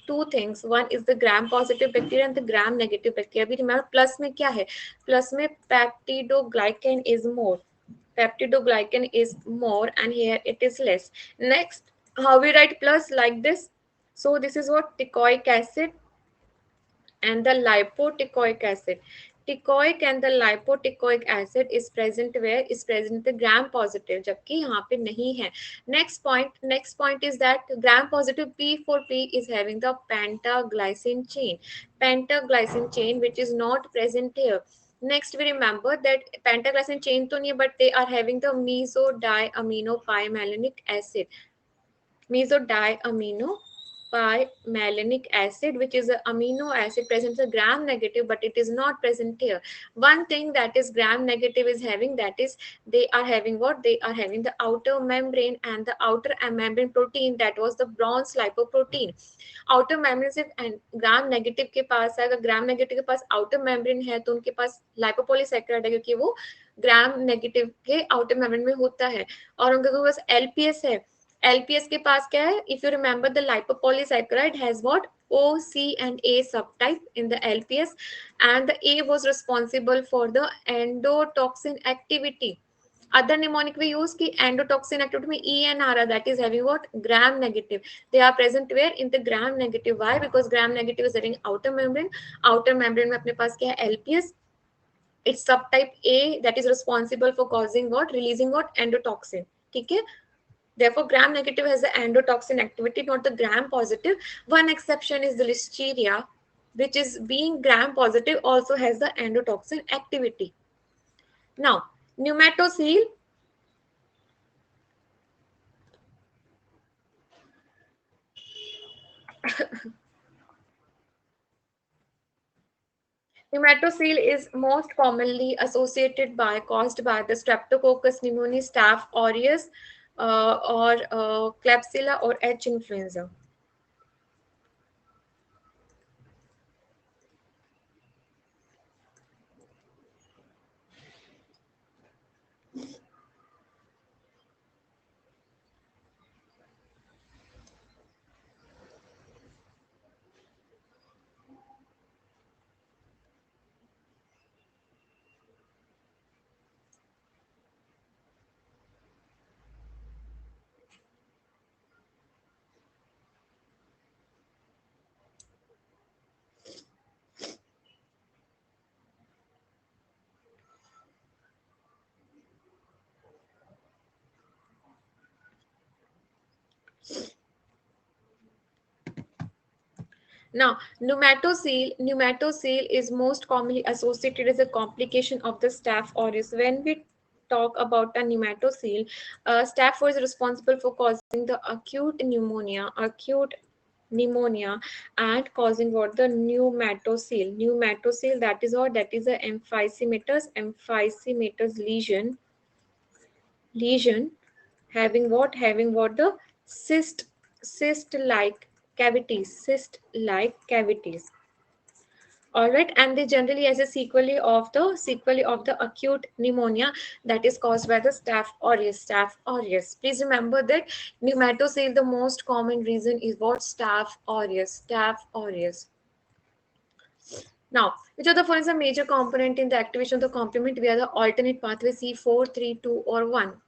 One is the gram positive bacteria and the gram negative bacteria. अभी remember plus में क्या है? Plus में peptidoglycan is more. Peptidoglycan is more and here it is less. Next, how we write plus like this? So this is what teichoic acid and the lipoteichoic acid. Teichoic and the lipoteichoic acid is present where? Is present the gram positive, जबकि यहाँ पे नहीं है. Next point is that gram positive P4P is having the pentaglycine chain which is not present here. Next, we remember that pentaglycine chain तो नहीं है, but they are having the mesodiaminopimalinic acid. Mesodiaminopimalinic acid, which is an amino acid present in gram negative, but it is not present here. One thing that is gram negative is having, that is they are having what? They are having the outer membrane and the outer membrane protein, that was the bronze lipoprotein. Outer membrane से gram negative के पास है, अगर gram negative के पास outer membrane है तो उनके पास लाइपोपॉलीसैकेराइड है, क्योंकि वो ग्राम नेगेटिव के आउटर मेम्ब्रेन में होता है. और उनके पास एलपीएस है. LPS के पास क्या है? If you remember, the lipopolysaccharide has what? O, C and A subtype in the LPS, and the A was responsible for the endotoxin activity. Other mnemonic we use ki endotoxin activity में EN आ रहा, that is having what? Gram negative. They are present where? In the gram negative. Why? Because gram negative is having outer membrane. Outer membrane में अपने पास क्या है? LPS. It's subtype A that is responsible for causing what? Releasing what? Endotoxin. ठीक है? Therefore, gram negative has the endotoxin activity, not the gram positive. One exception is the listeria, which is being gram positive, also has the endotoxin activity. Now, pneumatocoel. Pneumatocoel is most commonly associated by, caused by the Streptococcus pneumoniae, Staph aureus, or Klebsiella or H. influenza. Now, pneumatocoel is most commonly associated as a complication of the Staph aureus. When we talk about a pneumatocoel, Staph aureus is responsible for causing the acute pneumonia, and causing what? The pneumatocoel, that is what? That is a emphysematous lesion having what? Having what? The cyst like cavities. All right, and they generally as a sequelae of the acute pneumonia that is caused by the Staph aureus. Please remember that pneumatocoel, the most common reason is what? Staph aureus. Now, which of the following is a major component in the activation of the complement via the alternate pathway C4, 3, 2, or 1?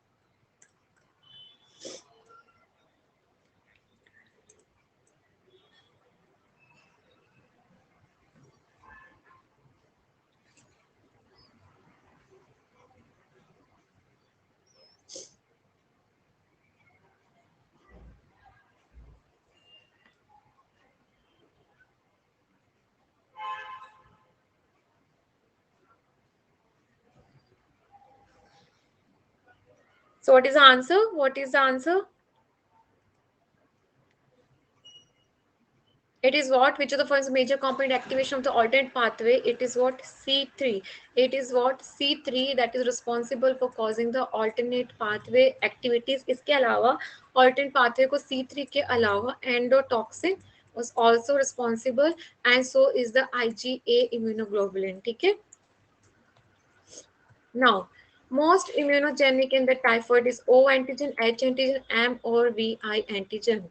So what is the answer? What is the answer? It is what? Which of the following is a major component activation of the alternate pathway? It is what? C3. It is what? C3 that is responsible for causing the alternate pathway activities. इसके अलावा alternate pathway को C3 के अलावा endotoxin was also responsible, and so is the IgA immunoglobulin. ठीक है. Now, most immunogenic in the typhoid is O antigen, H antigen, M or VI antigen.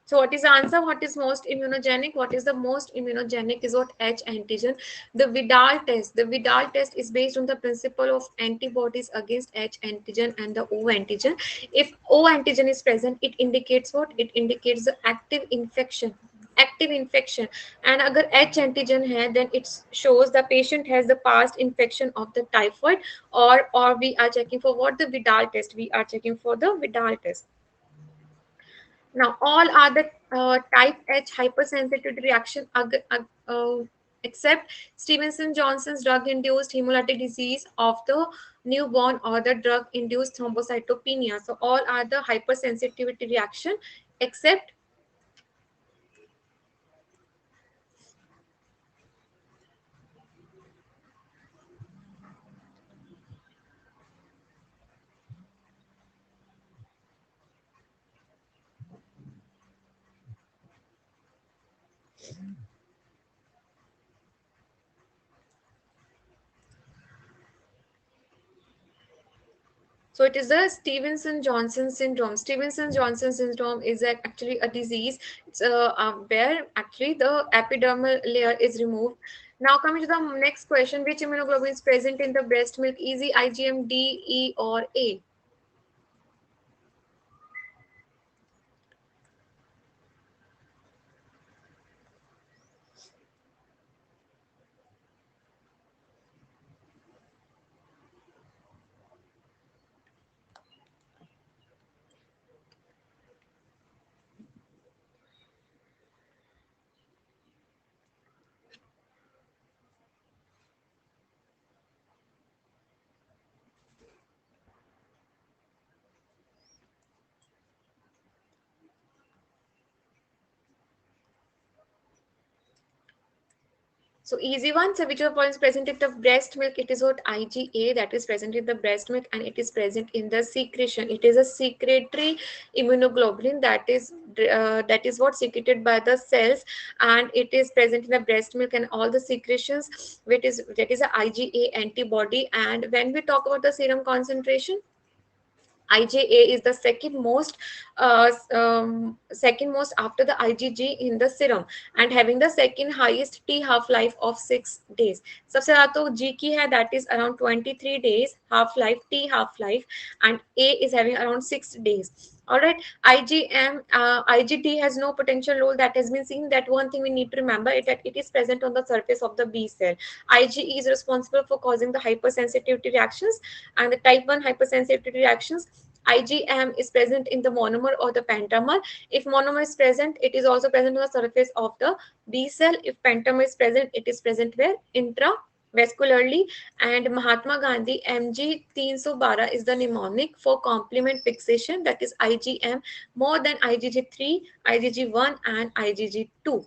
So what is the answer? What is most immunogenic? What is the most immunogenic is what? H antigen. The Vidal test. The Vidal test is based on the principle of antibodies against H antigen and the O antigen. If O antigen is present, it indicates what? It indicates the active infection. Active infection. And agar H antigen hai, then it shows the patient has the past infection of the typhoid, or we are checking for what? The Vidal test. We are checking for the Vidal test. Now, all other type H hypersensitivity reaction except Stevenson Johnson's drug-induced hemolytic disease of the newborn or the drug-induced thrombocytopenia. So, all are the hypersensitivity reaction except. So it is the Stevenson Johnson syndrome. Stevenson Johnson syndrome is actually a disease. It's where actually the epidermal layer is removed. Now coming to the next question, which immunoglobulin is present in the breast milk? Easy, IgM, D, E, or A? So easy one. So which of the following is present in the breast milk? It is what? IgA that is present in the breast milk, and it is present in the secretion. It is a secretory immunoglobulin that is what secreted by the cells, and it is present in the breast milk and all the secretions. Which is that is a IgA antibody. And when we talk about the serum concentration, IgA is the second most after the IgG in the serum, and having the second highest T half life of 6 days. सबसे ज़्यादा तो G की है, that is around 23 days half life, T half life, and A is having around 6 days. All right, IgD has no potential role that has been seen. That one thing we need to remember is that it is present on the surface of the B cell. IgE is responsible for causing the hypersensitivity reactions and the type 1 hypersensitivity reactions. IgM is present in the monomer or the pentamer. If monomer is present, it is also present on the surface of the B cell. If pentamer is present, it is present where? Intravascularly. And Mahatma Gandhi Mg 312 is the mnemonic for complement fixation, that is IgM more than IgG3, IgG1 and IgG2.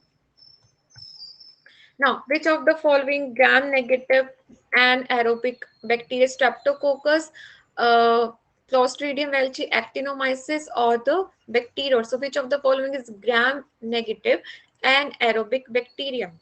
Now, which of the following gram-negative anaerobic bacteria, Streptococcus, uh, Clostridium welchi, Actinomyces, or the bacteria? So, which of the following is gram-negative anaerobic bacteria?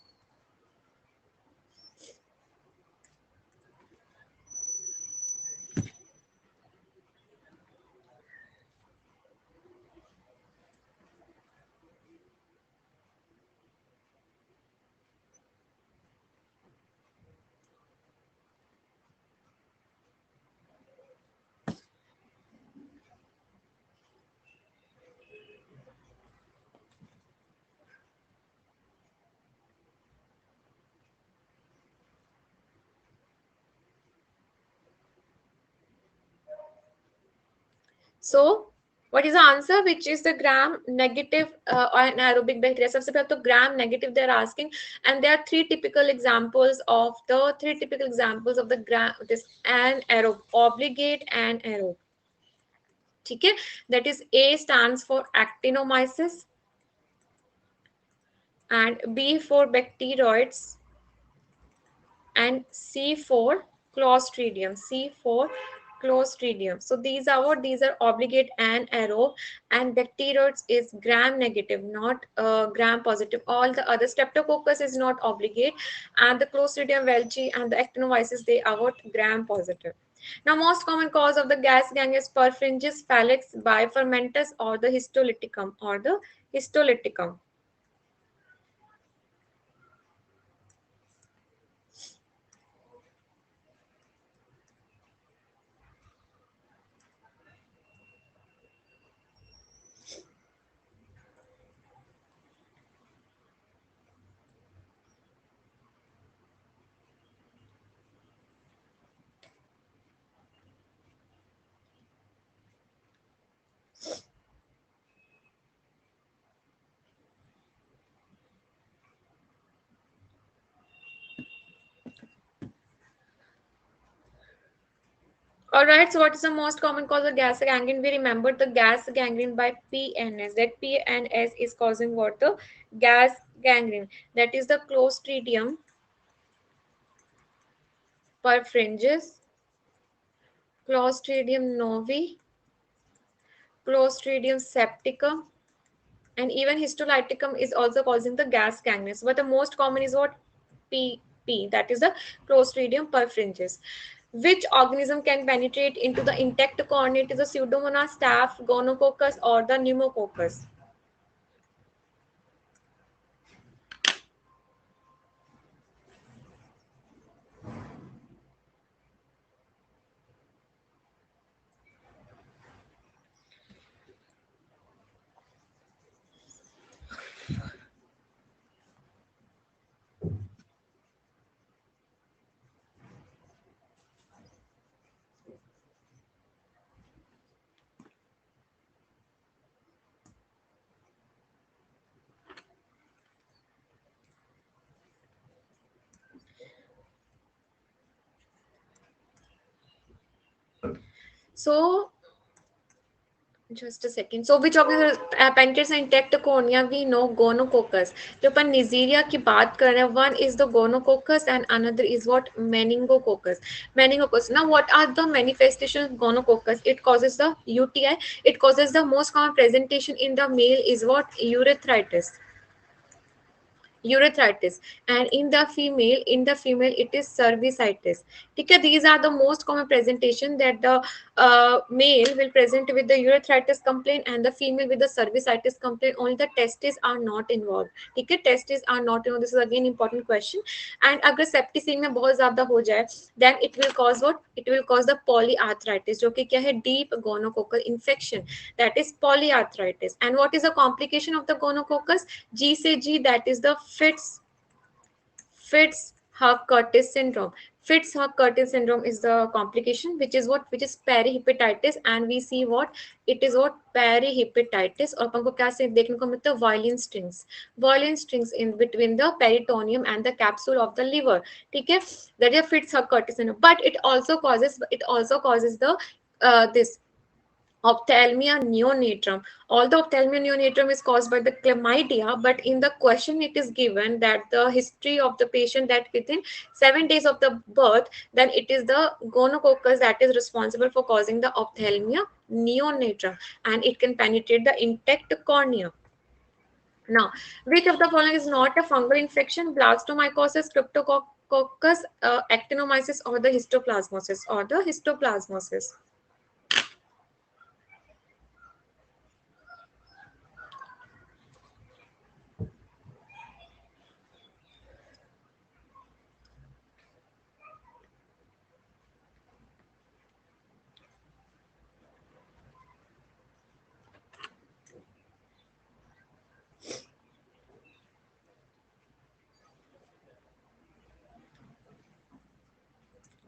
So what is the answer? Which is the gram negative anaerobic bacteria? सबसे पहले तो gram negative they are asking, and there are three typical examples of the gram this anaerobe, obligate anaerobe. ठीक है, that is A stands for actinomyces and B for bacteroids and C for Clostridium. C for Clostridium. So these are what? These are obligate and aerobe, and bacteroids is gram negative, not gram positive. All the other Streptococcus is not obligate, and the Clostridium welchi and the actinomyces they are what? Gram positive. Now, most common cause of the gas gang is perfringens, phalanx, bifermentus, or the histolyticum, All right, so what is the most common cause of gas gangrene? We remember the gas gangrene by PNS. That PNS is causing what? The gas gangrene. That is the Clostridium perfringens, Clostridium novi, Clostridium septicum, and even histolyticum is also causing the gas gangrene. But the most common is what? PP. That is the Clostridium perfringens. Which organism can penetrate into the intact cornea? It is the Pseudomonas, Staph, Gonococcus, or the Pneumococcus. So just a second. So which of the penetrates intact cornea? We know gonococcus. जो अपन Neisseria की बात कर रहे हैं, one is the gonococcus and another is what? Meningococcus. Meningococcus. Now what are the manifestations of gonococcus? It causes the UTI. It causes the most common presentation in the male is what? Urethritis, and in the female it is cervicitis. Okay, these are the most common presentation that the male will present with the urethritis complaint and the female with the cervicitis complaint. Only the testes are not involved. Okay, testes are not involved. This is again important question. And अगर septicemia बहुत ज़्यादा हो जाए, then it will cause what? It will cause the polyarthritis, जो कि क्या है? Deep gonococcal infection, that is polyarthritis. And what is the complication of the gonococcus? G से G, that is the Fitz-Hugh-Curtis syndrome. Fitz-Hugh-Curtis syndrome is the complication, which is what? Which is perihepatitis, and we see what? It is what? Perihepatitis. और अपन को क्या से देखने को मिलता है? Violin strings in between the peritoneum and the capsule of the liver. ठीक है? That is Fitz-Hugh-Curtis syndrome. But it also causes the this ophthalmia neonatum. Although ophthalmia neonatum is caused by the chlamydia, but in the question it is given that the history of the patient that within 7 days of the birth, then it is the gonococcus that is responsible for causing the ophthalmia neonatum, and it can penetrate the intact cornea. Now, which of the following is not a fungal infection? Blastomycosis, cryptococcus, actinomyces, or the histoplasmosis.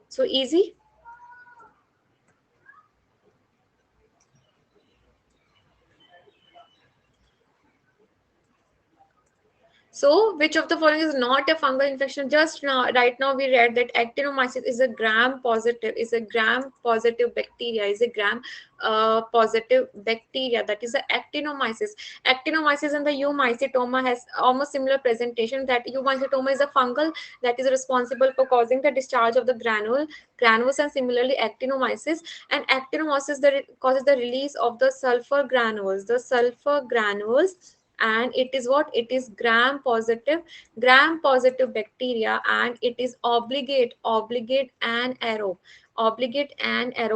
So easy. So, which of the following is not a fungal infection? Just now, right now, we read that actinomyces is a gram-positive bacteria, is a gram-positive bacteria. That is the actinomyces. Actinomyces and the Eumycetoma has almost similar presentation. That Eumycetoma is a fungal that is responsible for causing the discharge of the granules, and similarly actinomyces. And actinomyces that causes the release of the sulfur granules. And it is what, it is gram positive bacteria, and it is obligate and aerobe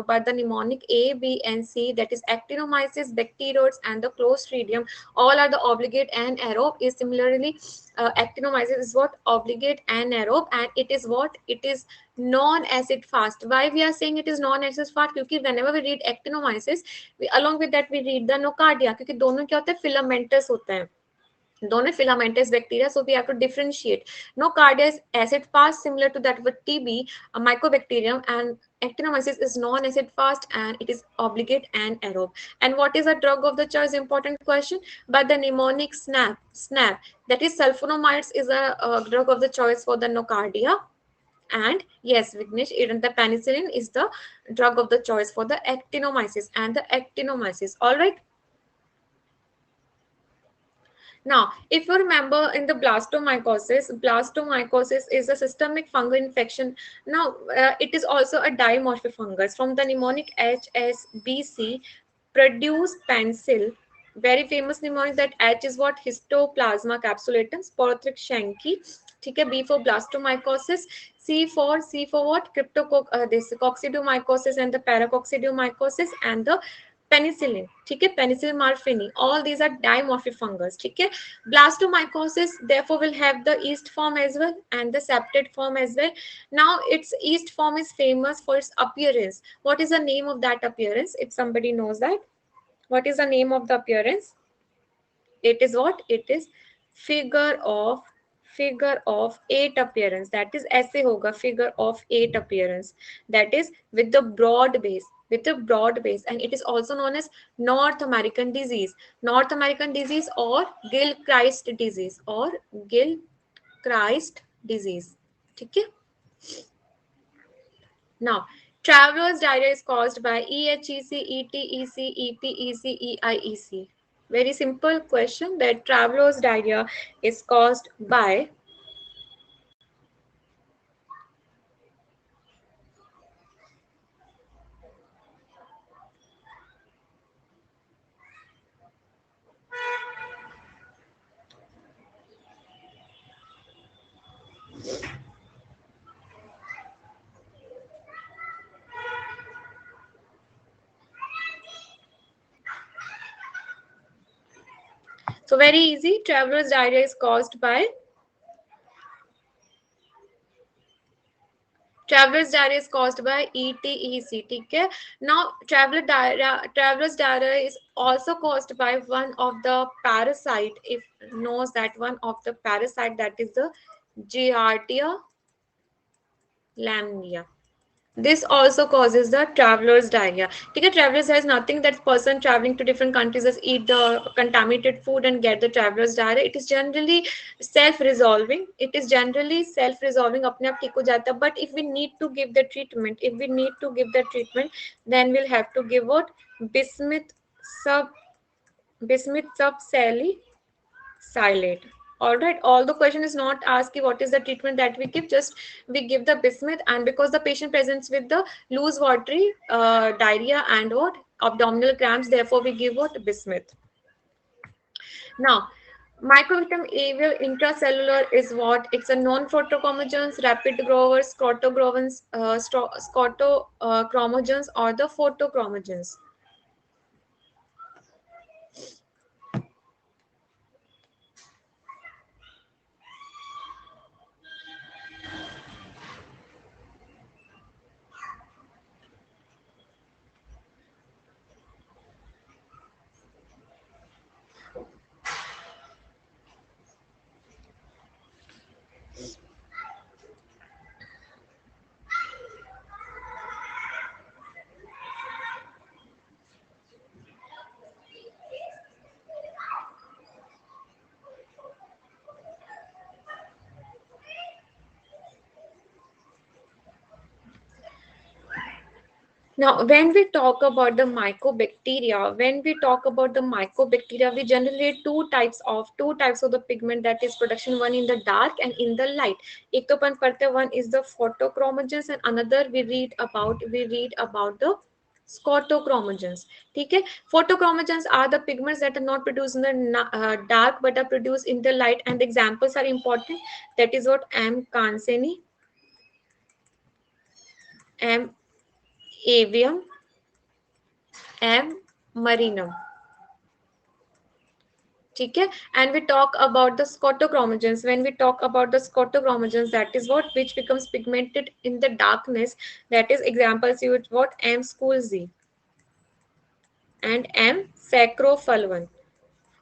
by the mnemonic A, B, and C, that is actinomyces, bacteroides, and the clostridium. All are the obligate and aerobe. Is similarly actinomyces is what, obligate and aerobe, and it is what, it is non-acid fast. Why we are saying it is non-acid fast? Because whenever we read actinomyces, along with that we read the nocardia, क्योंकि दोनों क्या होते हैं, filamentous होते हैं, दोनों filamentous bacteria, so we have to differentiate. Nocardia is acid fast, similar to that with TB, a mycobacterium, and actinomyces is non-acid fast, and it is obligate and aerobe. And what is a drug of the choice? Important question. But the mnemonic SNAP, that is sulfonamides, is a drug of the choice for the nocardia. And yes, Vignesh, even the penicillin is the drug of the choice for the actinomyces and the actinomyces. All right. Now, if you remember in the blastomycosis is a systemic fungal infection. Now, it is also a dimorphic fungus from the mnemonic HSBC, produce pencil. Very famous mnemonic, that H is what, histoplasma capsulatum, sporothrix shanki. ठीक है, B for blastomycosis, C for what, this coccidiomycosis and the paracoccidiomycosis, and the penicillin. ठीक है, penicillin मार्फिनी, all these are dimorphic fungus. ठीक है, blastomycosis therefore will have the yeast form as well and the septate form as well. Now its yeast form is famous for its appearance. What is the name of that appearance? If somebody knows that, what is the name of the appearance? It is what, it is figure of eight appearance. That is ऐसे होगा, figure of eight appearance. That is with the broad base, and it is also known as North American disease. Or Gilchrist disease, ठीक है. Now, traveler's diarrhea is caused by EHEC, ETEC, EPEC, EIEC. Very simple question, that traveler's diarrhea is caused by so very easy. Traveler's diarrhea is caused by ETEC. ठीक है. Now, traveler's diarrhea is also caused by one of the parasite. If knows that one of the parasite, that is the Giardia lamblia. This also causes the traveler's diarrhea. Okay, travelers has nothing that person traveling to different countries just eat the contaminated food and get the traveler's diarrhea. It is generally self-resolving. अपने आप ठीक हो जाता है. But if we need to give the treatment, then we'll have to give what, bismuth sub salicylate. All right, all the question is not asking what is the treatment that we give, just we give the bismuth. And because the patient presents with the loose watery diarrhea and what, abdominal cramps, therefore we give what, bismuth. Now, microvitamin A will intracellular is what, it's a non-photochromogens, rapid growers, scotochromogens, or the photochromogens. Now, when we talk about the mycobacteria, we generate two types of the pigment, that is production, one in the dark and in the light. एक तो अपन पढ़ते हैं, one is the photochromogens and another we read about the scotochromogens. ठीक है, photochromogens are the pigments that are not produced in the dark but are produced in the light, and the examples are important. That is what M. canseni, M. avium, M. marinum. ठीक है, and we talk about the scotochromogens. When we talk about the scotochromogens, that is what which becomes pigmented in the darkness. That is examples you would what M. schoolzy and M. sacrophyllon.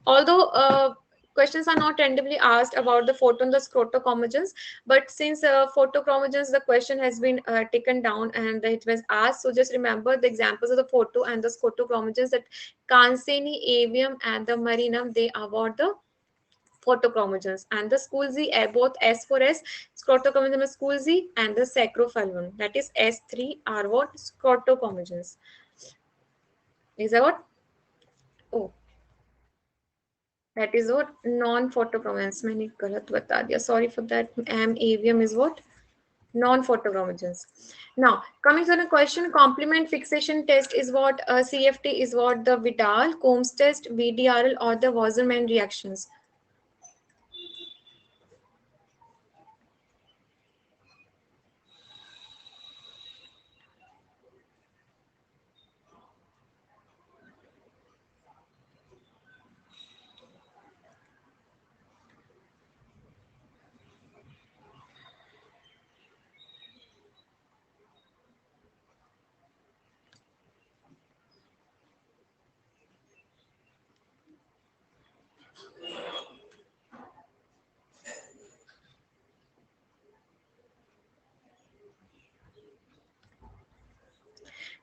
Although questions are not randomly asked about the photo and the scotochromogens, but since photochromogens, the question has been taken down and it was asked, so just remember the examples of the photo and the scotochromogens, that canseni, avium and the marinum, they are what the photochromogens, and the schoolzy, both S for S, scotochromogen is schoolzy, and the sacrophyllon, that is S3, are what scotochromogens. Is that what? Oh, that is what non photochromogens. मैंने गलत बता दिया, sorry for that. M. avium is what non photochromogens. Now coming to the question, complement fixation test is what, CFT is what, the Vidal, Combs test, VDRL, or the Wassermann reactions.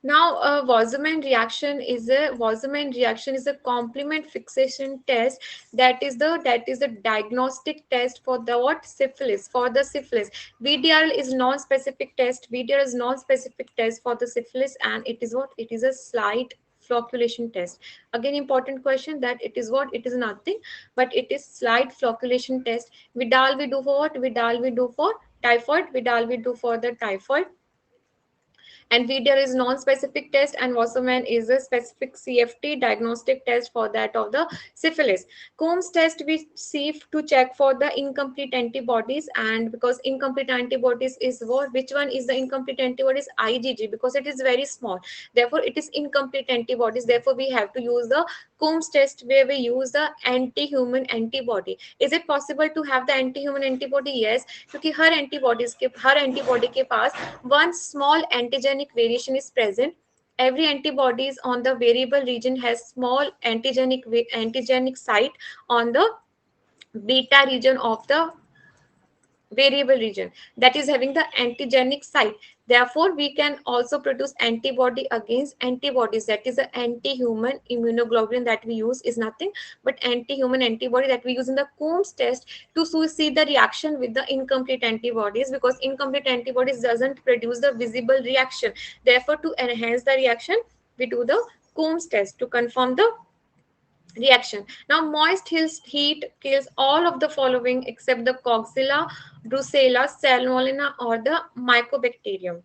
Now, Wassermann reaction is a complement fixation test. That is the diagnostic test for the what, syphilis, for the syphilis. VDRL is non-specific test. VDRL is non-specific test for the syphilis, and it is what, it is a slight flocculation test. Again, important question, that it is what, it is nothing but it is slight flocculation test. Vidal we do for what? Vidal we do for typhoid. Vidal we do for the typhoid, and VDR is non-specific test, and Wassermann is a specific CFT diagnostic test for that of the syphilis. Combs test we see to check for the incomplete antibodies, and because incomplete antibodies is what, which one is the incomplete antibodies? IgG, because it is very small, therefore it is incomplete antibodies, therefore we have to use the Combs test, where we use the anti-human antibody. Is it possible to have the anti-human antibody? Yes, क्योंकि हर antibody के पास one small antigenic variation is present. Every antibodies on the variable region has small antigenic site on the beta region of the variable region, that is having the antigenic site. Therefore we can also produce antibody against antibodies. That is the anti-human immunoglobulin that we use is nothing but anti-human antibody that we use in the Combs test to see the reaction with the incomplete antibodies, because incomplete antibodies doesn't produce the visible reaction. Therefore to enhance the reaction, we do the Combs test to confirm the reaction. Now, moist heat kills all of the following except the Coxella, Brucella, Salmonella, or the Mycobacterium.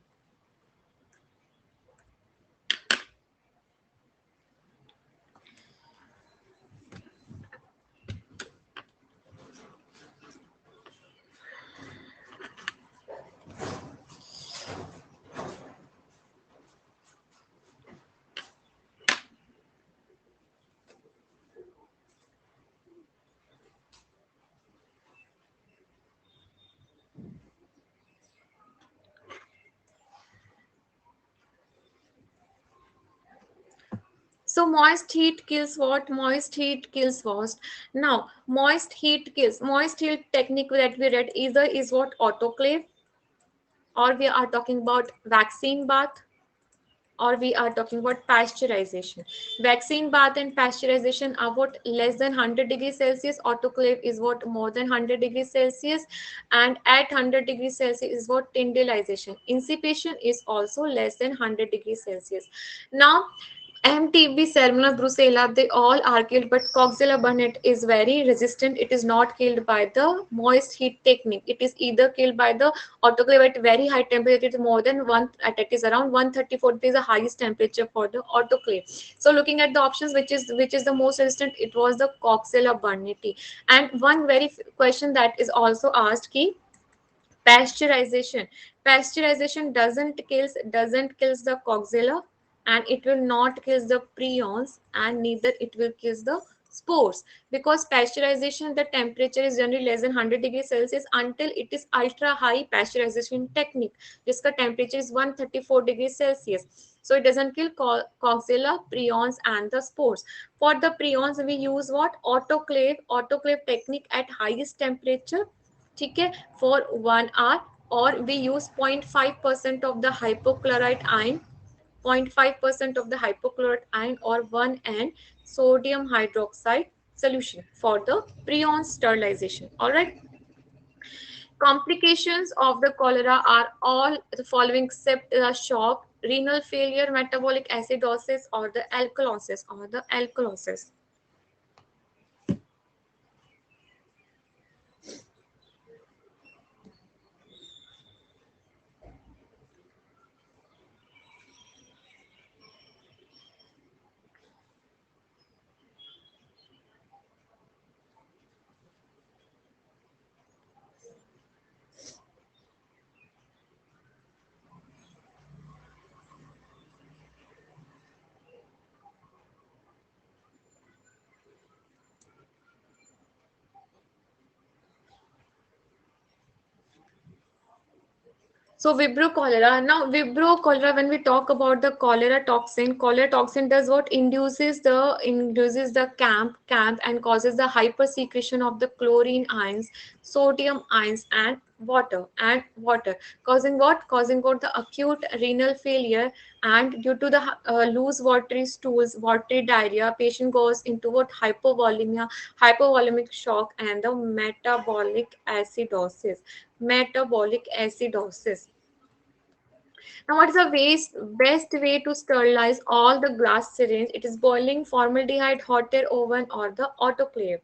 So moist heat kills what? Moist heat kills wasp. Now, moist heat technique that we read either is what, autoclave, or we are talking about vaccine bath, or we are talking about pasteurization. Vaccine bath and pasteurization are what less than 100 degrees Celsius. Autoclave is what more than 100 degrees Celsius, and at 100 degrees Celsius is what tyndalization. Incipation is also less than 100 degrees Celsius. Now MTB, Salmonella, Brucella, they all are killed, but Coxella burnet is very resistant. It is not killed by the moist heat technique. It is either killed by the autoclave at very high temperature. It is more than one, that is around 134. It is the highest temperature for the autoclave. So looking at the options, which is the most resistant, it was the Coxella burneti. And one very question that is also asked, key pasteurization. Pasteurization doesn't kills the Coxella, and it will not kill the prions, and neither it will kill the spores, because pasteurization, the temperature is generally less than 100 degrees Celsius until it is ultra high pasteurization technique. Jiska temperature is 134 degrees Celsius. So it doesn't kill Coxella, prions, and the spores. For the prions, we use what? Autoclave technique at highest temperature, ठीक है, for 1 hour, or we use 0.5% of the hypochlorite ion, 0.5% of the hypochlorite ion, or 1 N sodium hydroxide solution for the prion sterilization. All right. Complications of the cholera are all the following except the shock, renal failure, metabolic acidosis, or the alkalosis. So Vibrio cholera. Now Vibrio cholera, when we talk about the cholera toxin does what? Induces the camp and causes the hypersecretion of the chlorine ions, sodium ions, and water, causing what? Causing what? The acute renal failure, and due to the loose watery stools, watery diarrhea, patient goes into what? Hypovolemia, hypovolemic shock, and the metabolic acidosis. Now, what is the best way to sterilize all the glass syringe? It is boiling formaldehyde, hot air oven, or the autoclave.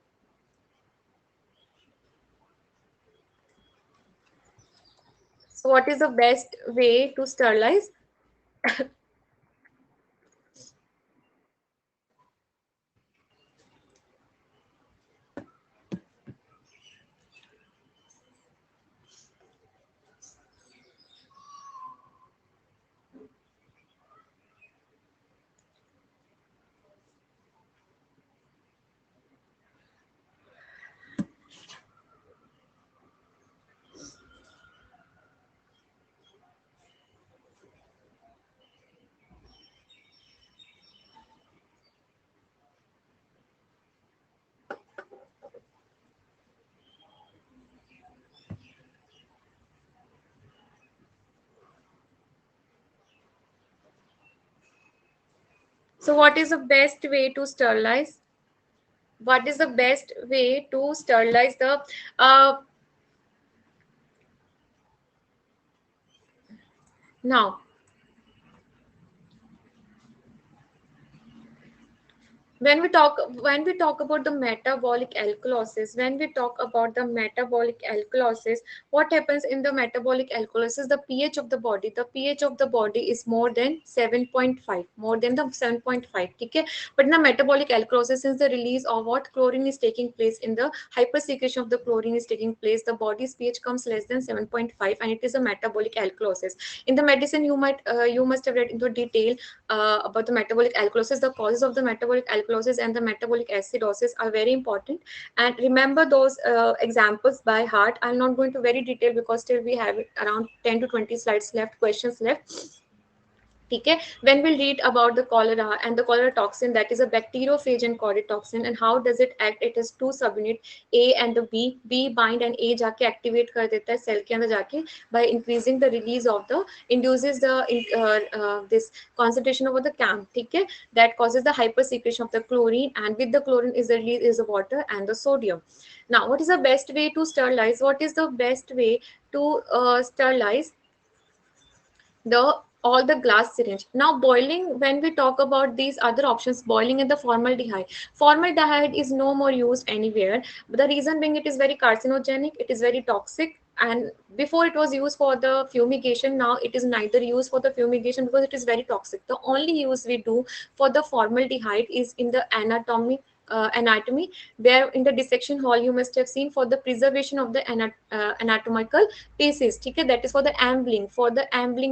So, what is the best way to sterilize? So, what is the best way to sterilize? What is the best way to sterilize the now? When we talk about the metabolic alkalosis, what happens in the metabolic alkalosis? The pH of the body is more than 7.5, more than the 7.5, okay? But in the metabolic alkalosis, since the release of what? Chlorine is taking place, in the hypersecretion of the chlorine is taking place, the body's pH comes less than 7.5, and it is a metabolic alkalosis. In the medicine, you must have read into detail about the metabolic alkalosis. The causes of the metabolic alkalosis and the metabolic acidosis are very important, and remember those examples by heart. I'm not going to very detail because still we have around 10 to 20 slides left, questions left. ठीक है. When we read about the cholera and the cholera toxin, that is a bacteriophage and choriotoxin, and how does it act? It has two subunit, A and the B bind and A जाके activate कर देता है cell के अंदर जाके by increasing the release of the induces the this concentration over the camp, ठीक है, that causes the hypersecretion of the chlorine, and with the chlorine is the release is the water and the sodium. Now what is the best way to sterilize? What is the best way to sterilize the all the glass syringe? Now boiling, when we talk about these other options, boiling in the formaldehyde is no more used anywhere. The reason being, it is very carcinogenic, it is very toxic, and before it was used for the fumigation, now it is neither used for the fumigation because it is very toxic. The only use we do for the formaldehyde is in the anatomy, where in the dissection hall you must have seen for the preservation of the anatomical pieces, okay, that is for the ambling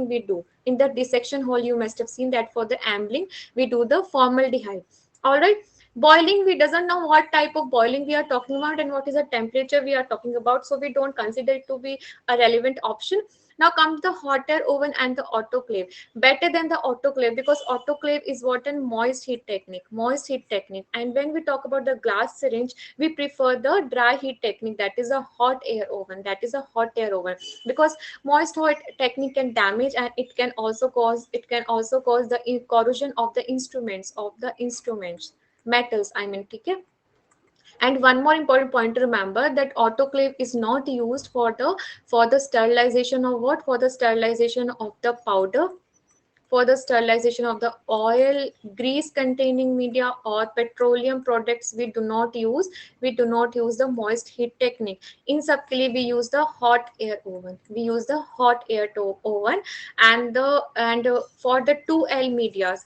we do in the dissection hall. You must have seen that for the ambling we do the formaldehyde. All right. Boiling, we doesn't know what type of boiling we are talking about and what is the temperature we are talking about, so we don't consider it to be a relevant option. Now comes the hot air oven and the autoclave. Better than the autoclave, because autoclave is what a moist heat technique, and when we talk about the glass syringe, we prefer the dry heat technique, that is a hot air oven, because moist hot technique can damage, and it can also cause the corrosion of the instruments metals, I mean, okay. And one more important point to remember, that autoclave is not used for the sterilization of what? For the sterilization of the powder, for the sterilization of the oil, grease containing media or petroleum products. We do not use the moist heat technique. In सबके लिए we use the hot air oven. Oven, and for the 2L medias,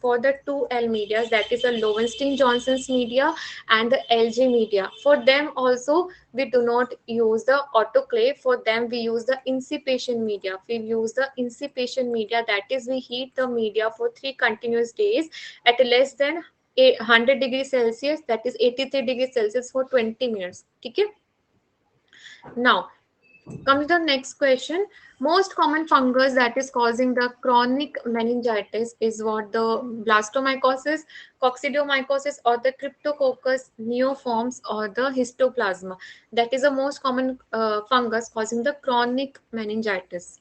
that is the Lowenstein Johnson's media and the LG media. For them also we do not use the autoclave. For them we use the incipation media. That is, we heat the media for 3 continuous days at less than 100 degrees Celsius, that is 83 degrees Celsius, for 20 minutes. Okay. Now comes the next question. Most common fungus that is causing the chronic meningitis is what? The blastomycosis, coccidiomycosis, or the cryptococcus neoforms, or the histoplasma. That is the most common fungus causing the chronic meningitis.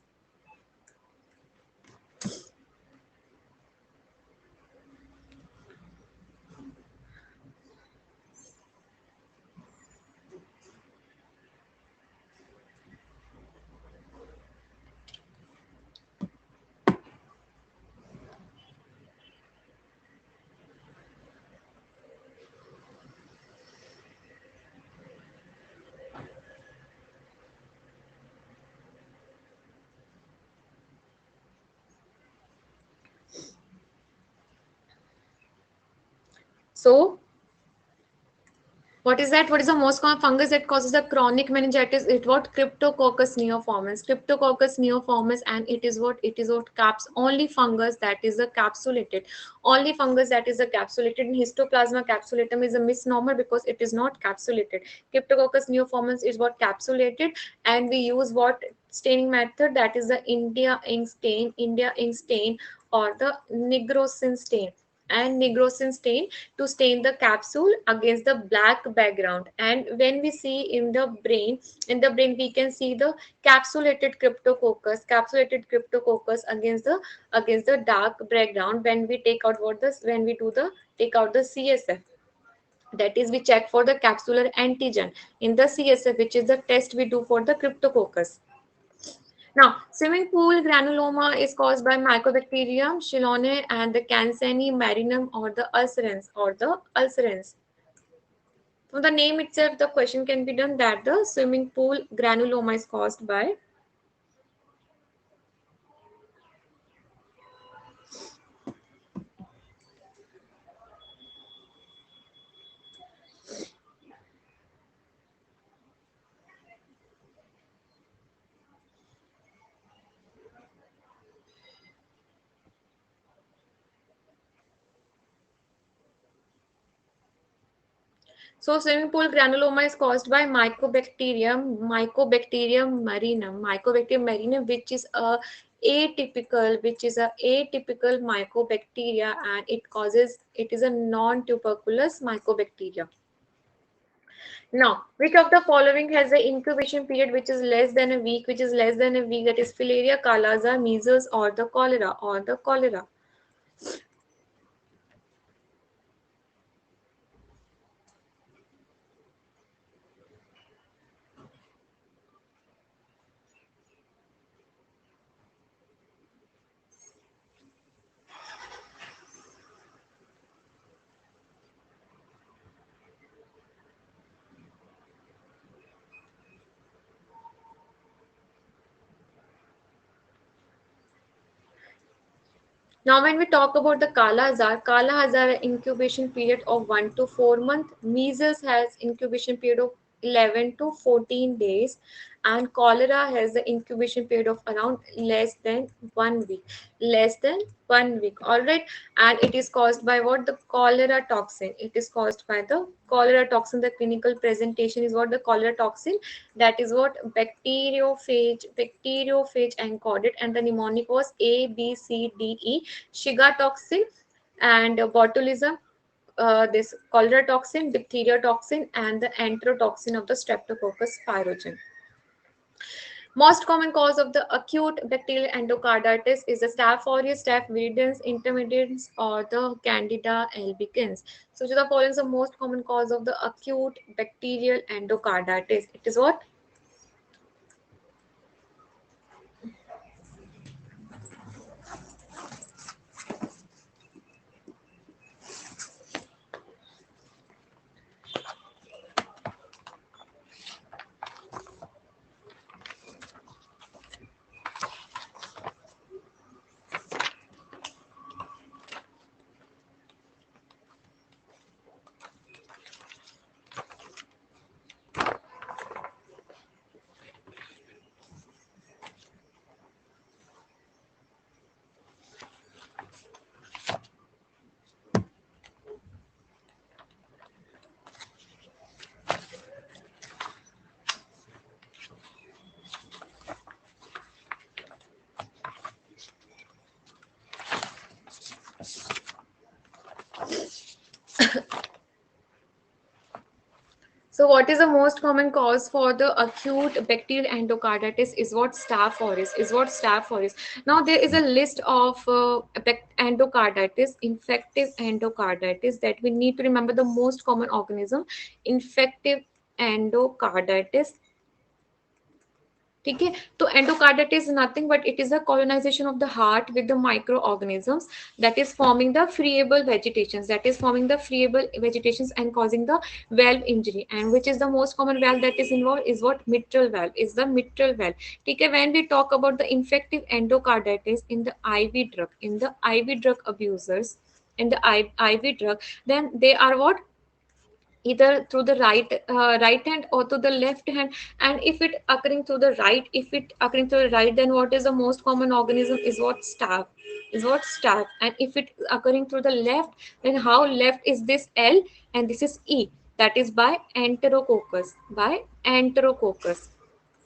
So what is that? What is the most common fungus that causes the chronic meningitis? It what? Cryptococcus neoformis. And it is what? It is what? Only fungus that is a capsulated. Only fungus that is a capsulated. In histoplasma capsulatum is a misnomer because it is not capsulated. Cryptococcus neoformis is what? Capsulated, and we use what staining method? That is the India ink stain, or the Nigrosin stain to stain the capsule against the black background. And when we see in the brain we can see the capsulated cryptococcus against the dark background when we take out take out the CSF. That is, we check for the capsular antigen in the CSF, which is the test we do for the cryptococcus. Now, swimming pool granuloma is caused by Mycobacterium chelonae and the Cansani marinum, or the ulcerans. From the name itself, the question can be done that the swimming pool granuloma is caused by. So swimming pool granuloma is caused by Mycobacterium marinum, which is a atypical, which is a atypical mycobacteria, and it is a non-tuberculous mycobacteria. Now, which of the following has the incubation period which is less than a week, which is less than a week, that is filaria, kala-azar, measles, or the cholera, or the cholera. Now, when we talk about the Kala Azar incubation period of 1 to 4 months. Measles has incubation period of 11 to 14 days, and cholera has the incubation period of around less than 1 week. Less than 1 week. All right, and it is caused by what? The cholera toxin. It is caused by the cholera toxin. The clinical presentation is what? The cholera toxin. That is what? Bacteriophage encoded, and the mnemonic was A B C D E. Shiga toxin and botulism, this cholera toxin, diphtheria toxin, and the enterotoxin of the Streptococcus pyogenes. Most common cause of the acute bacterial endocarditis is the Staph aureus, Staph viridans, intermittens, or the Candida albicans. So, to the following is the most common cause of the acute bacterial endocarditis. It is what? So, what is the most common cause for the acute bacterial endocarditis? Is what? Staph aureus. Is what? Staph aureus. Now, there is a list of endocarditis, infective endocarditis, that we need to remember the most common organism, infective endocarditis. ठीक है तो endocarditis is nothing but it is a colonization of the heart with the microorganisms that is forming the friable vegetations, and causing the valve injury, and which is the most common valve that is involved is what? Mitral valve, is the mitral valve. ठीक है, when we talk about the infective endocarditis in the IV drug abusers, in the IV drug, then they are what? Either through the right hand or to the left hand. And if it occurring through the right, then what is the most common organism? Is what? Staph. And if it occurring through the left, then how left is this? L, and this is E, that is by enterococcus.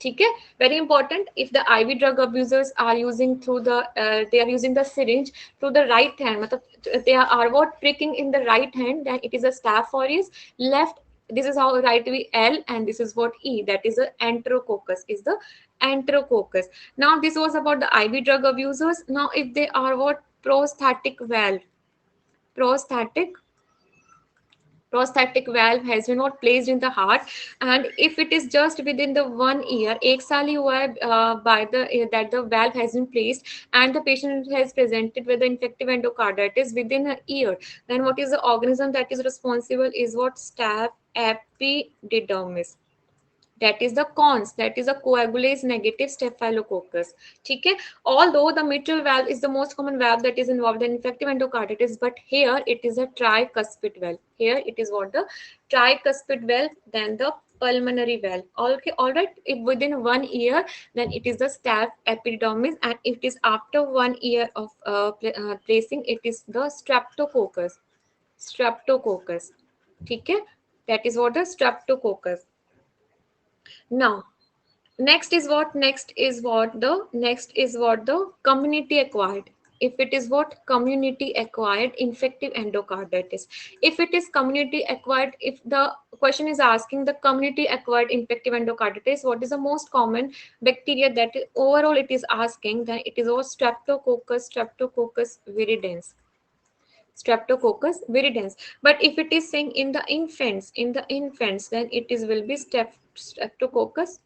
ठीक है, very important. If the IV drug abusers are using they are using the syringe through the right hand, मतलब they are what? Pricking in the right hand, then it is a Staph aureus. Left, this is how right we L, and this is what E, that is a enterococcus, is the enterococcus. Now this was about the IV drug abusers. Now if they are what? Prosthetic valve has been not placed in the heart, and if it is just within the 1 year, एक साल ही हुआ है by the that the valve has been placed, and the patient has presented with the infective endocarditis within a year, then what is the organism that is responsible? Is what? Staph epididymis, that is the cons, that is a coagulase negative staphylococcus. ठीक है, although the mitral valve is the most common valve that is involved in infective endocarditis, but here it is a tricuspid valve. Here it is what? The tricuspid valve, then the pulmonary valve. Okay, all right. If within 1 year, then it is the Staph epididymis, and if it is after 1 year of placing, it is the streptococcus. ठीक है, that is what? The streptococcus. Now, Next is what the community acquired. If it is what community acquired infective endocarditis, if it is community acquired, if the question is asking the community acquired infective endocarditis, what is the most common bacteria that overall it is asking, then it is what streptococcus viridans. Streptococcus viridans. But if it is saying in the infants, then it is will be staphylococcus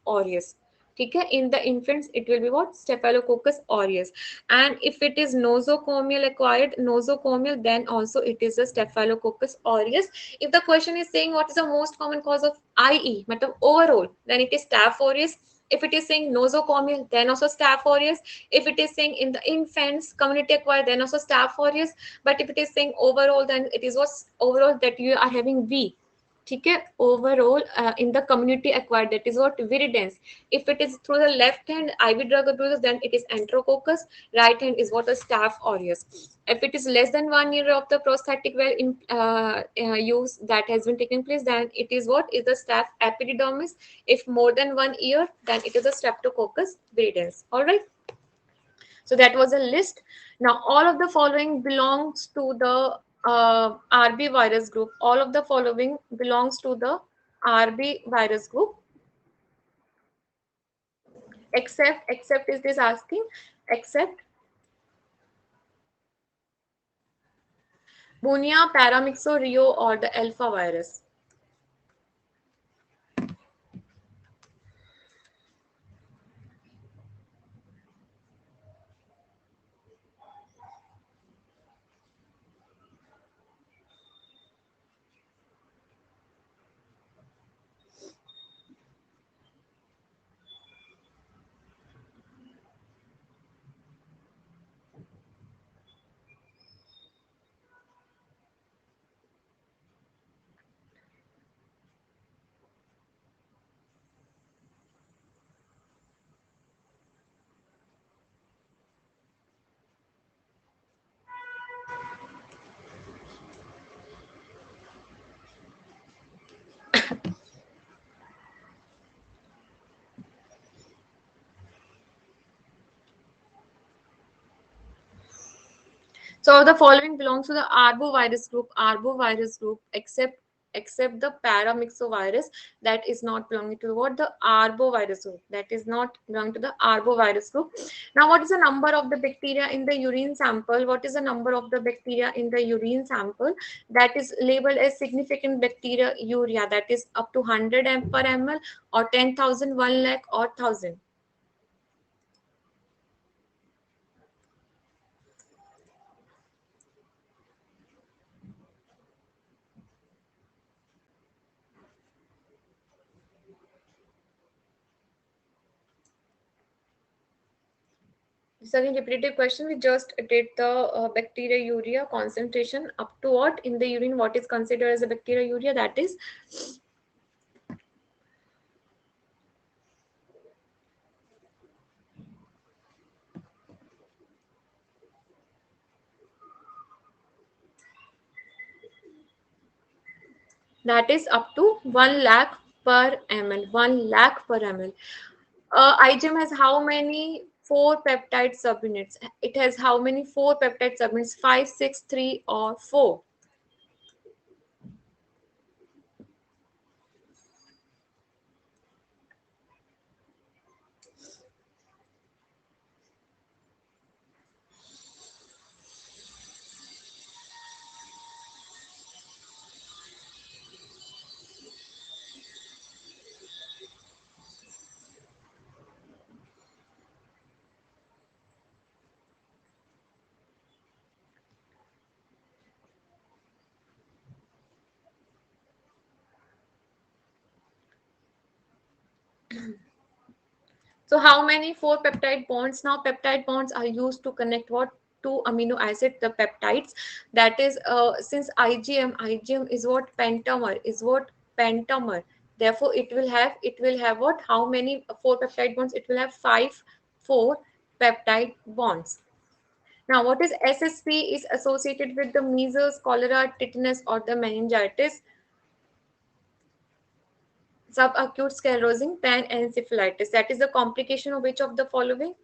aureus. Okay, in the infants it will be what staphylococcus aureus. And if it is nosocomial acquired nosocomial, then also it is a staphylococcus aureus. If the question is saying what is the most common cause of IE, matlab overall, then it is staph aureus. If it is saying nosocomial, then also staph aureus. If it is saying in the infants community acquired, then also staph aureus. But if it is saying overall, then it is what overall that you are having V. Okay, overall in the community acquired, that is what viridans. If it is through the left hand IV drug abuse, then it is enterococcus. Right hand is what a staph aureus. If it is less than 1 year of the prosthetic well in use that has been taken place, then it is what is the staph epididymis. If more than 1 year, then it is a streptococcus viridans. All right. So that was a list. Now all of the following belongs to the RB virus group. All of the following belongs to the RB virus group, except is this asking, except Bunia, Paramyxo, Rio, or the alpha virus. So the following belongs to the arbovirus group. Arbovirus group, except the paramyxovirus, that is not belonging to what the arbovirus group. That is not belonging to the arbovirus group. Now, what is the number of the bacteria in the urine sample? What is the number of the bacteria in the urine sample that is labeled as significant bacteria urea? That is up to 100 m per ml, or 10,000, 1 lakh, or 1,000. It's again repetitive question. We just did the bacteria urea concentration up to what in the urine. What is considered as a bacteria urea? That is up to 1 lakh per ml. 1 lakh per ml. IgM has how many four peptide subunits? It has how many four peptide subunits? 5, 6, 3, or 4? So how many four peptide bonds? Now peptide bonds are used to connect what two amino acid, the peptides. That is since IgM is what pentamer, Therefore it will have what? How many four peptide bonds? It will have four peptide bonds. Now what is SSP is associated with the measles, cholera, tetanus, or the meningitis? Subacute sclerosing panencephalitis. That is the complication of which of the following?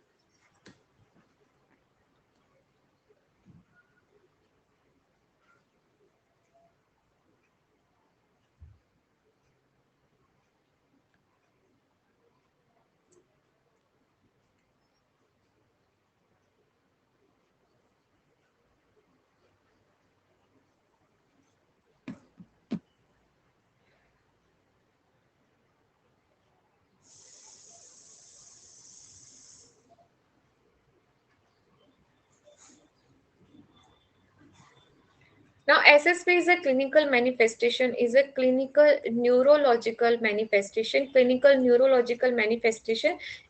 Now, SSP is a clinical manifestation, is a clinical neurological manifestation,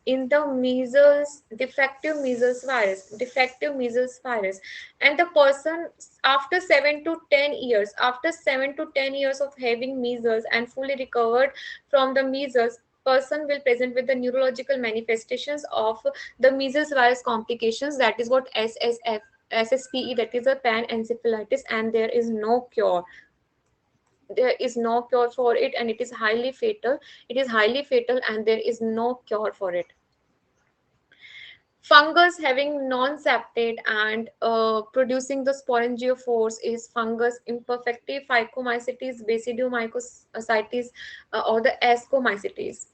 in the measles, defective measles virus. And the person after 7 to 10 years of having measles and fully recovered from the measles, person will present with the neurological manifestations of the measles virus complications. That is what SSPE, that is a panencephalitis, and there is no cure. There is no cure for it, and it is highly fatal. It is highly fatal, and there is no cure for it. Fungus having non-septate and producing the sporangiophores is fungus imperfecti, Phycomycetes, Basidiomycositis, or the Ascomycetes.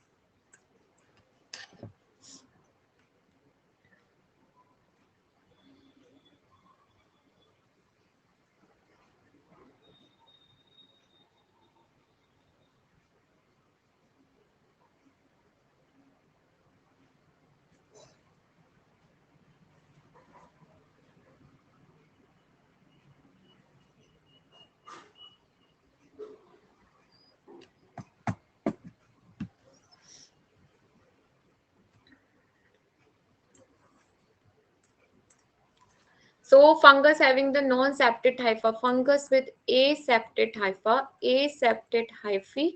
So fungus having the non-septate hypha, fungus with aseptate hyphae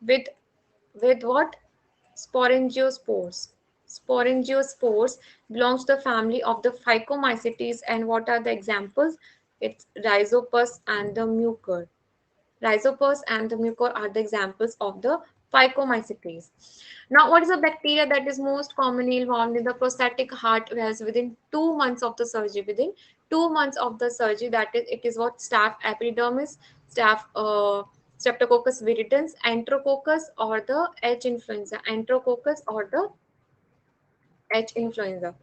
with what? Sporangiospores. Sporangiospores belongs to the family of the Phycomycetes, and what are the examples? It's Rhizopus and the Mucor. Rhizopus and the mucor are the examples of the Phycomycetes. Now, what is a bacteria that is most commonly involved in the prosthetic heart valves within 2 months of the surgery? Within 2 months of the surgery, that is, it is what? Staph epidermis, staph Streptococcus viridans, Enterococcus, or the H influenza. Enterococcus or the H influenza.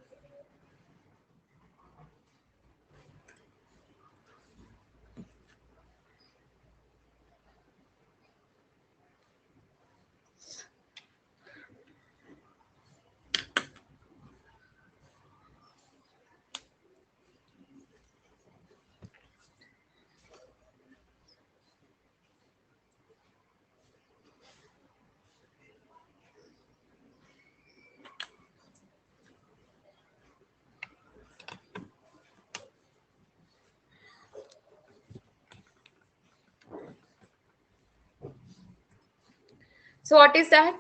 So, what is that?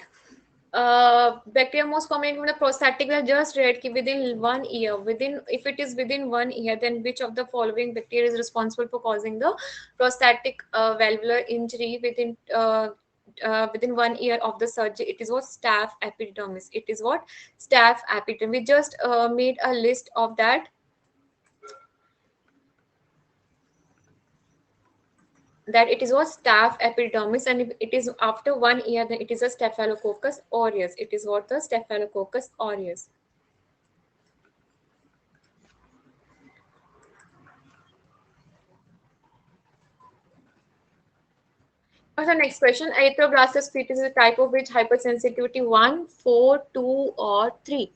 Bacteria most commonly from the prostatic valve. Just read ki within 1 year, within, if it is within 1 year, then which of the following bacteria is responsible for causing the prostatic valvular injury within 1 year of the surgery? It is what? Staph epidermis. It is what? Staph epidermis. We just made a list of that. That it is what? Staph epidermis, and if it is after 1 year, then it is a Staphylococcus aureus. It is what? The Staphylococcus aureus. What's the next question? Erythroblastus fetus is a type of which hypersensitivity 1, 4, 2, or 3?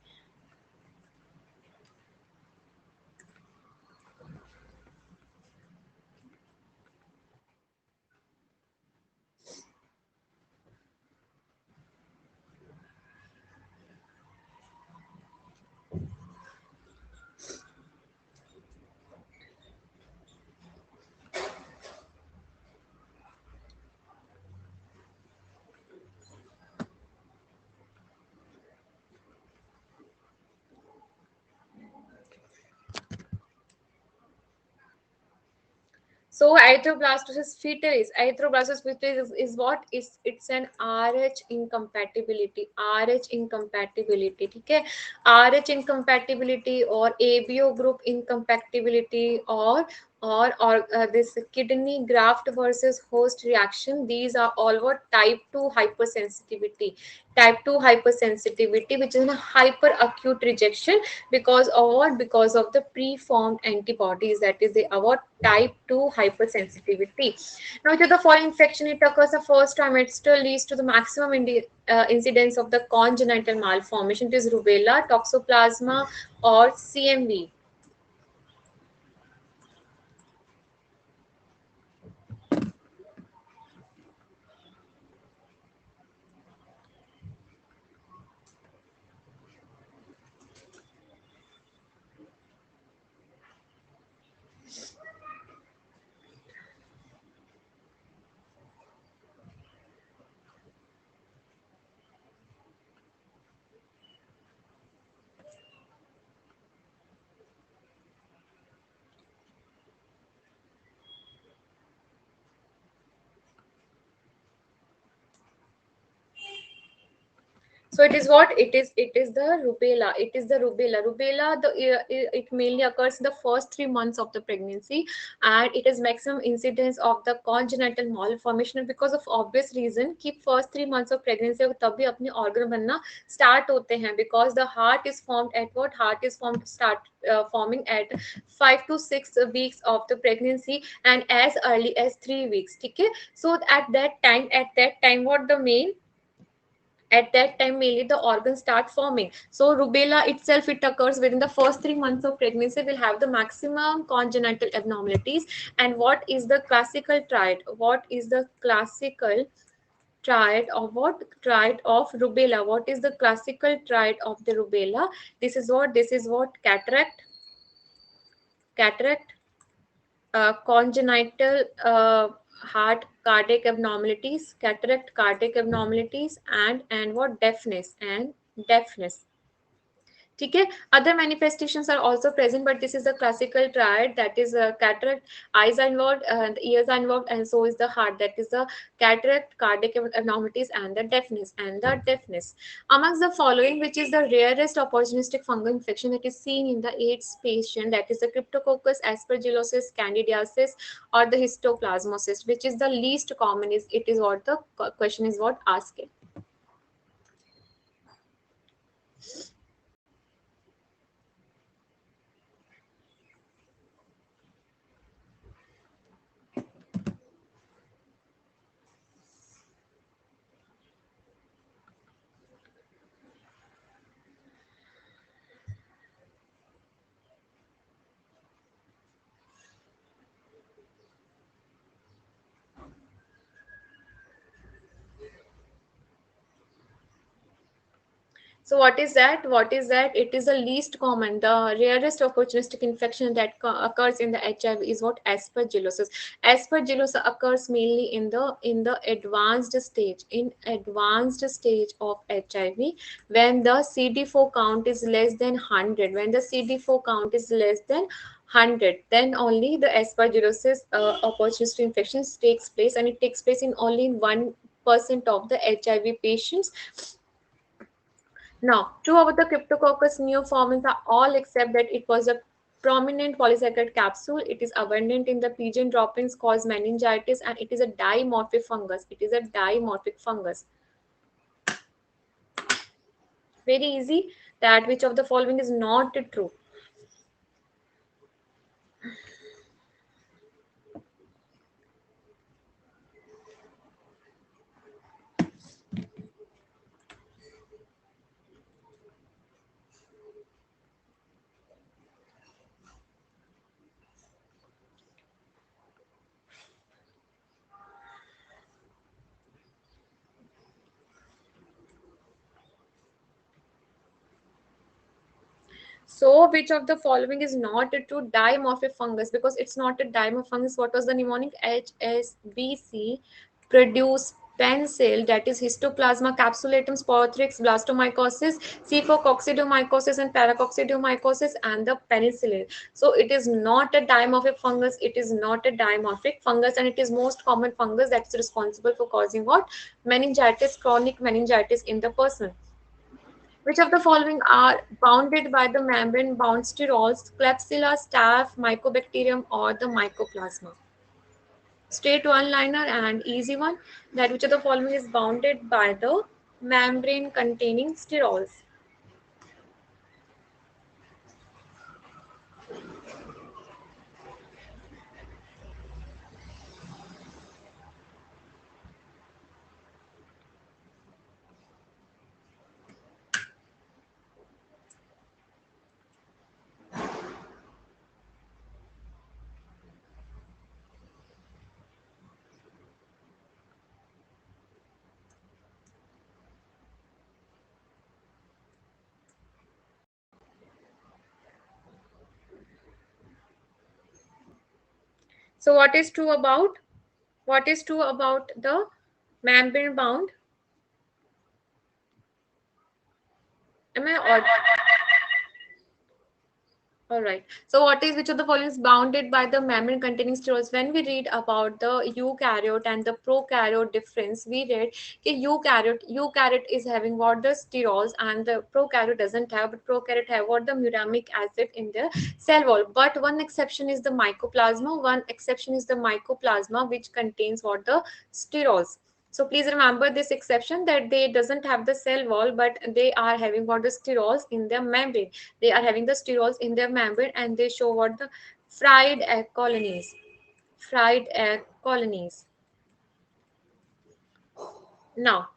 So erythroblastosis fetalis, erythroblastosis fetalis is what is, it's an RH incompatibility, RH incompatibility, ठीक है, RH incompatibility और ABO group incompatibility or this kidney graft versus host reaction. These are all what type 2 hypersensitivity, type 2 hypersensitivity, which is a hyperacute rejection because of what, because of the preformed antibodies, that is the what type 2 hypersensitivity. Now to the following infection, it occurs the first trimester, leads to the maximum incidence of the congenital malformation. It is rubella, toxoplasma or CMV. So it is what it is, it is the rubella, it is the rubella the it mainly occurs in the first 3 months of the pregnancy, and it is maximum incidence of the congenital malformation because of obvious reason कि first 3 months of pregnancy तभी अपने organ बनना start होते हैं, because the heart is formed at what, heart is formed start forming at 5 to 6 weeks of the pregnancy and as early as 3 weeks, ठीक है. So at that time what the main, at that time mainly the organs start forming. So rubella itself, it occurs within the first 3 months of pregnancy, will have the maximum congenital abnormalities. And what is the classical triad, what is the classical triad of what, triad of rubella, what is the classical triad of the rubella? This is what cataract, congenital heart cardiac abnormalities, cataract cardiac abnormalities, and what, deafness and deafness. ठीक है. Other manifestations are also present, but this is the classical triad, that is cataract, eyes are involved and ears are involved, and so is the heart, that is the cataract, cardiac abnormalities, and the deafness. Amongst the following, which is the rarest opportunistic fungal infection that is seen in the AIDS patient, that is the Cryptococcus aspergillosis, candidiasis, or the histoplasmosis, which is the least common, is it is what the question is what asking. So what is that? What is that? It is the least common. The rarest opportunistic infection that occurs in the HIV is what, aspergillosis. Aspergillosis occurs mainly in the advanced stage, of HIV, when the CD4 count is less than 100. When the CD4 count is less than 100, then only the aspergillosis opportunistic infections takes place, and it takes place in only 1% of the HIV patients. Now, two of the Cryptococcus neoformans are all except that it was a prominent polysaccharide capsule. It is abundant in the pigeon droppings, cause meningitis, and it is a dimorphic fungus. It is a dimorphic fungus. Very easy. That which of the following is not true? So, which of the following is not a true dimorphic fungus? Because it's not a dimorphic fungus. What was the mnemonic? HSBC produce pencil, that is Histoplasma capsulatum, Sportrix, blastomycosis, C4 coccidomycosis and paracoccidomycosis, and the penicillin. So it is not a dimorphic fungus, it is not a dimorphic fungus, and it is most common fungus that is responsible for causing what? Meningitis, chronic meningitis in the person. Which of the following are bounded by the membrane bound sterols, Klebsiella, Staph, Mycobacterium, or the Mycoplasma? Straight one liner and easy one. That which of the following is bounded by the membrane containing sterols? So what is true about the membrane bound? Am I or All right. So, what is which of the following is bounded by the membrane containing sterols? When we read about the eukaryote and the prokaryote difference, we read that eukaryote is having what the sterols, and the prokaryote doesn't have. But prokaryote have what the muramic acid in their cell wall. But one exception is the mycoplasma. One exception is the mycoplasma, which contains what the sterols. So please remember this exception, that they doesn't have the cell wall, but they are having what the sterols in their membrane. They are having the sterols in their membrane, and they show what the fried egg colonies. Fried egg colonies. Now,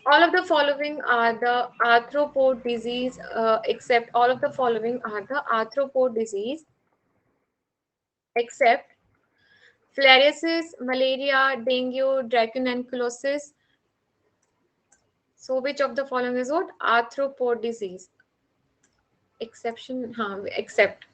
all of the following are the arthropod disease, except all of the following are the arthropod disease, except filariasis, malaria, dengue, dracunculosis. So, which of the following is what? Arthropod disease. Exception, except.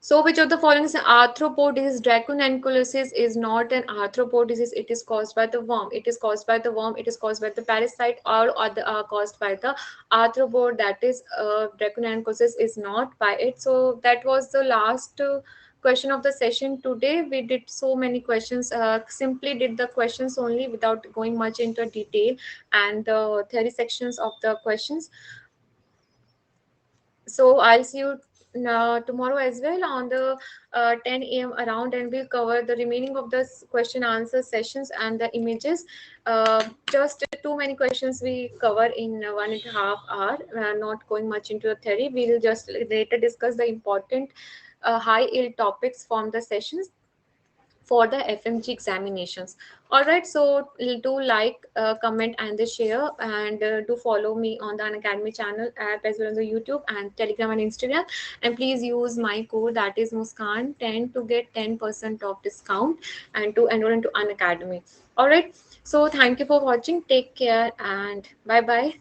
So, which of the following is an arthropod disease? Dracunculosis is not an arthropod disease. It is caused by the worm. It is caused by the worm. It is caused by the parasite, or are caused by the arthropod. That is, dracunculosis is not by it. So, that was the last question of the session today. We did so many questions. Simply did the questions only without going much into detail and the theory sections of the questions. So I'll see you tomorrow as well on the 10 a.m. around, and we'll cover the remaining of the question answer sessions and the images. Just too many questions we cover in 1.5 hours. Not going much into the theory. We'll just later discuss the important high yield topics from the sessions for the FMG examinations. All right, so do like, comment, and the share, and do follow me on the Unacademy channel app, as well as the YouTube and Telegram and Instagram. And please use my code, that is Muskan 10, to get 10% of discount and to enroll into Unacademy. All right, so thank you for watching. Take care and bye bye.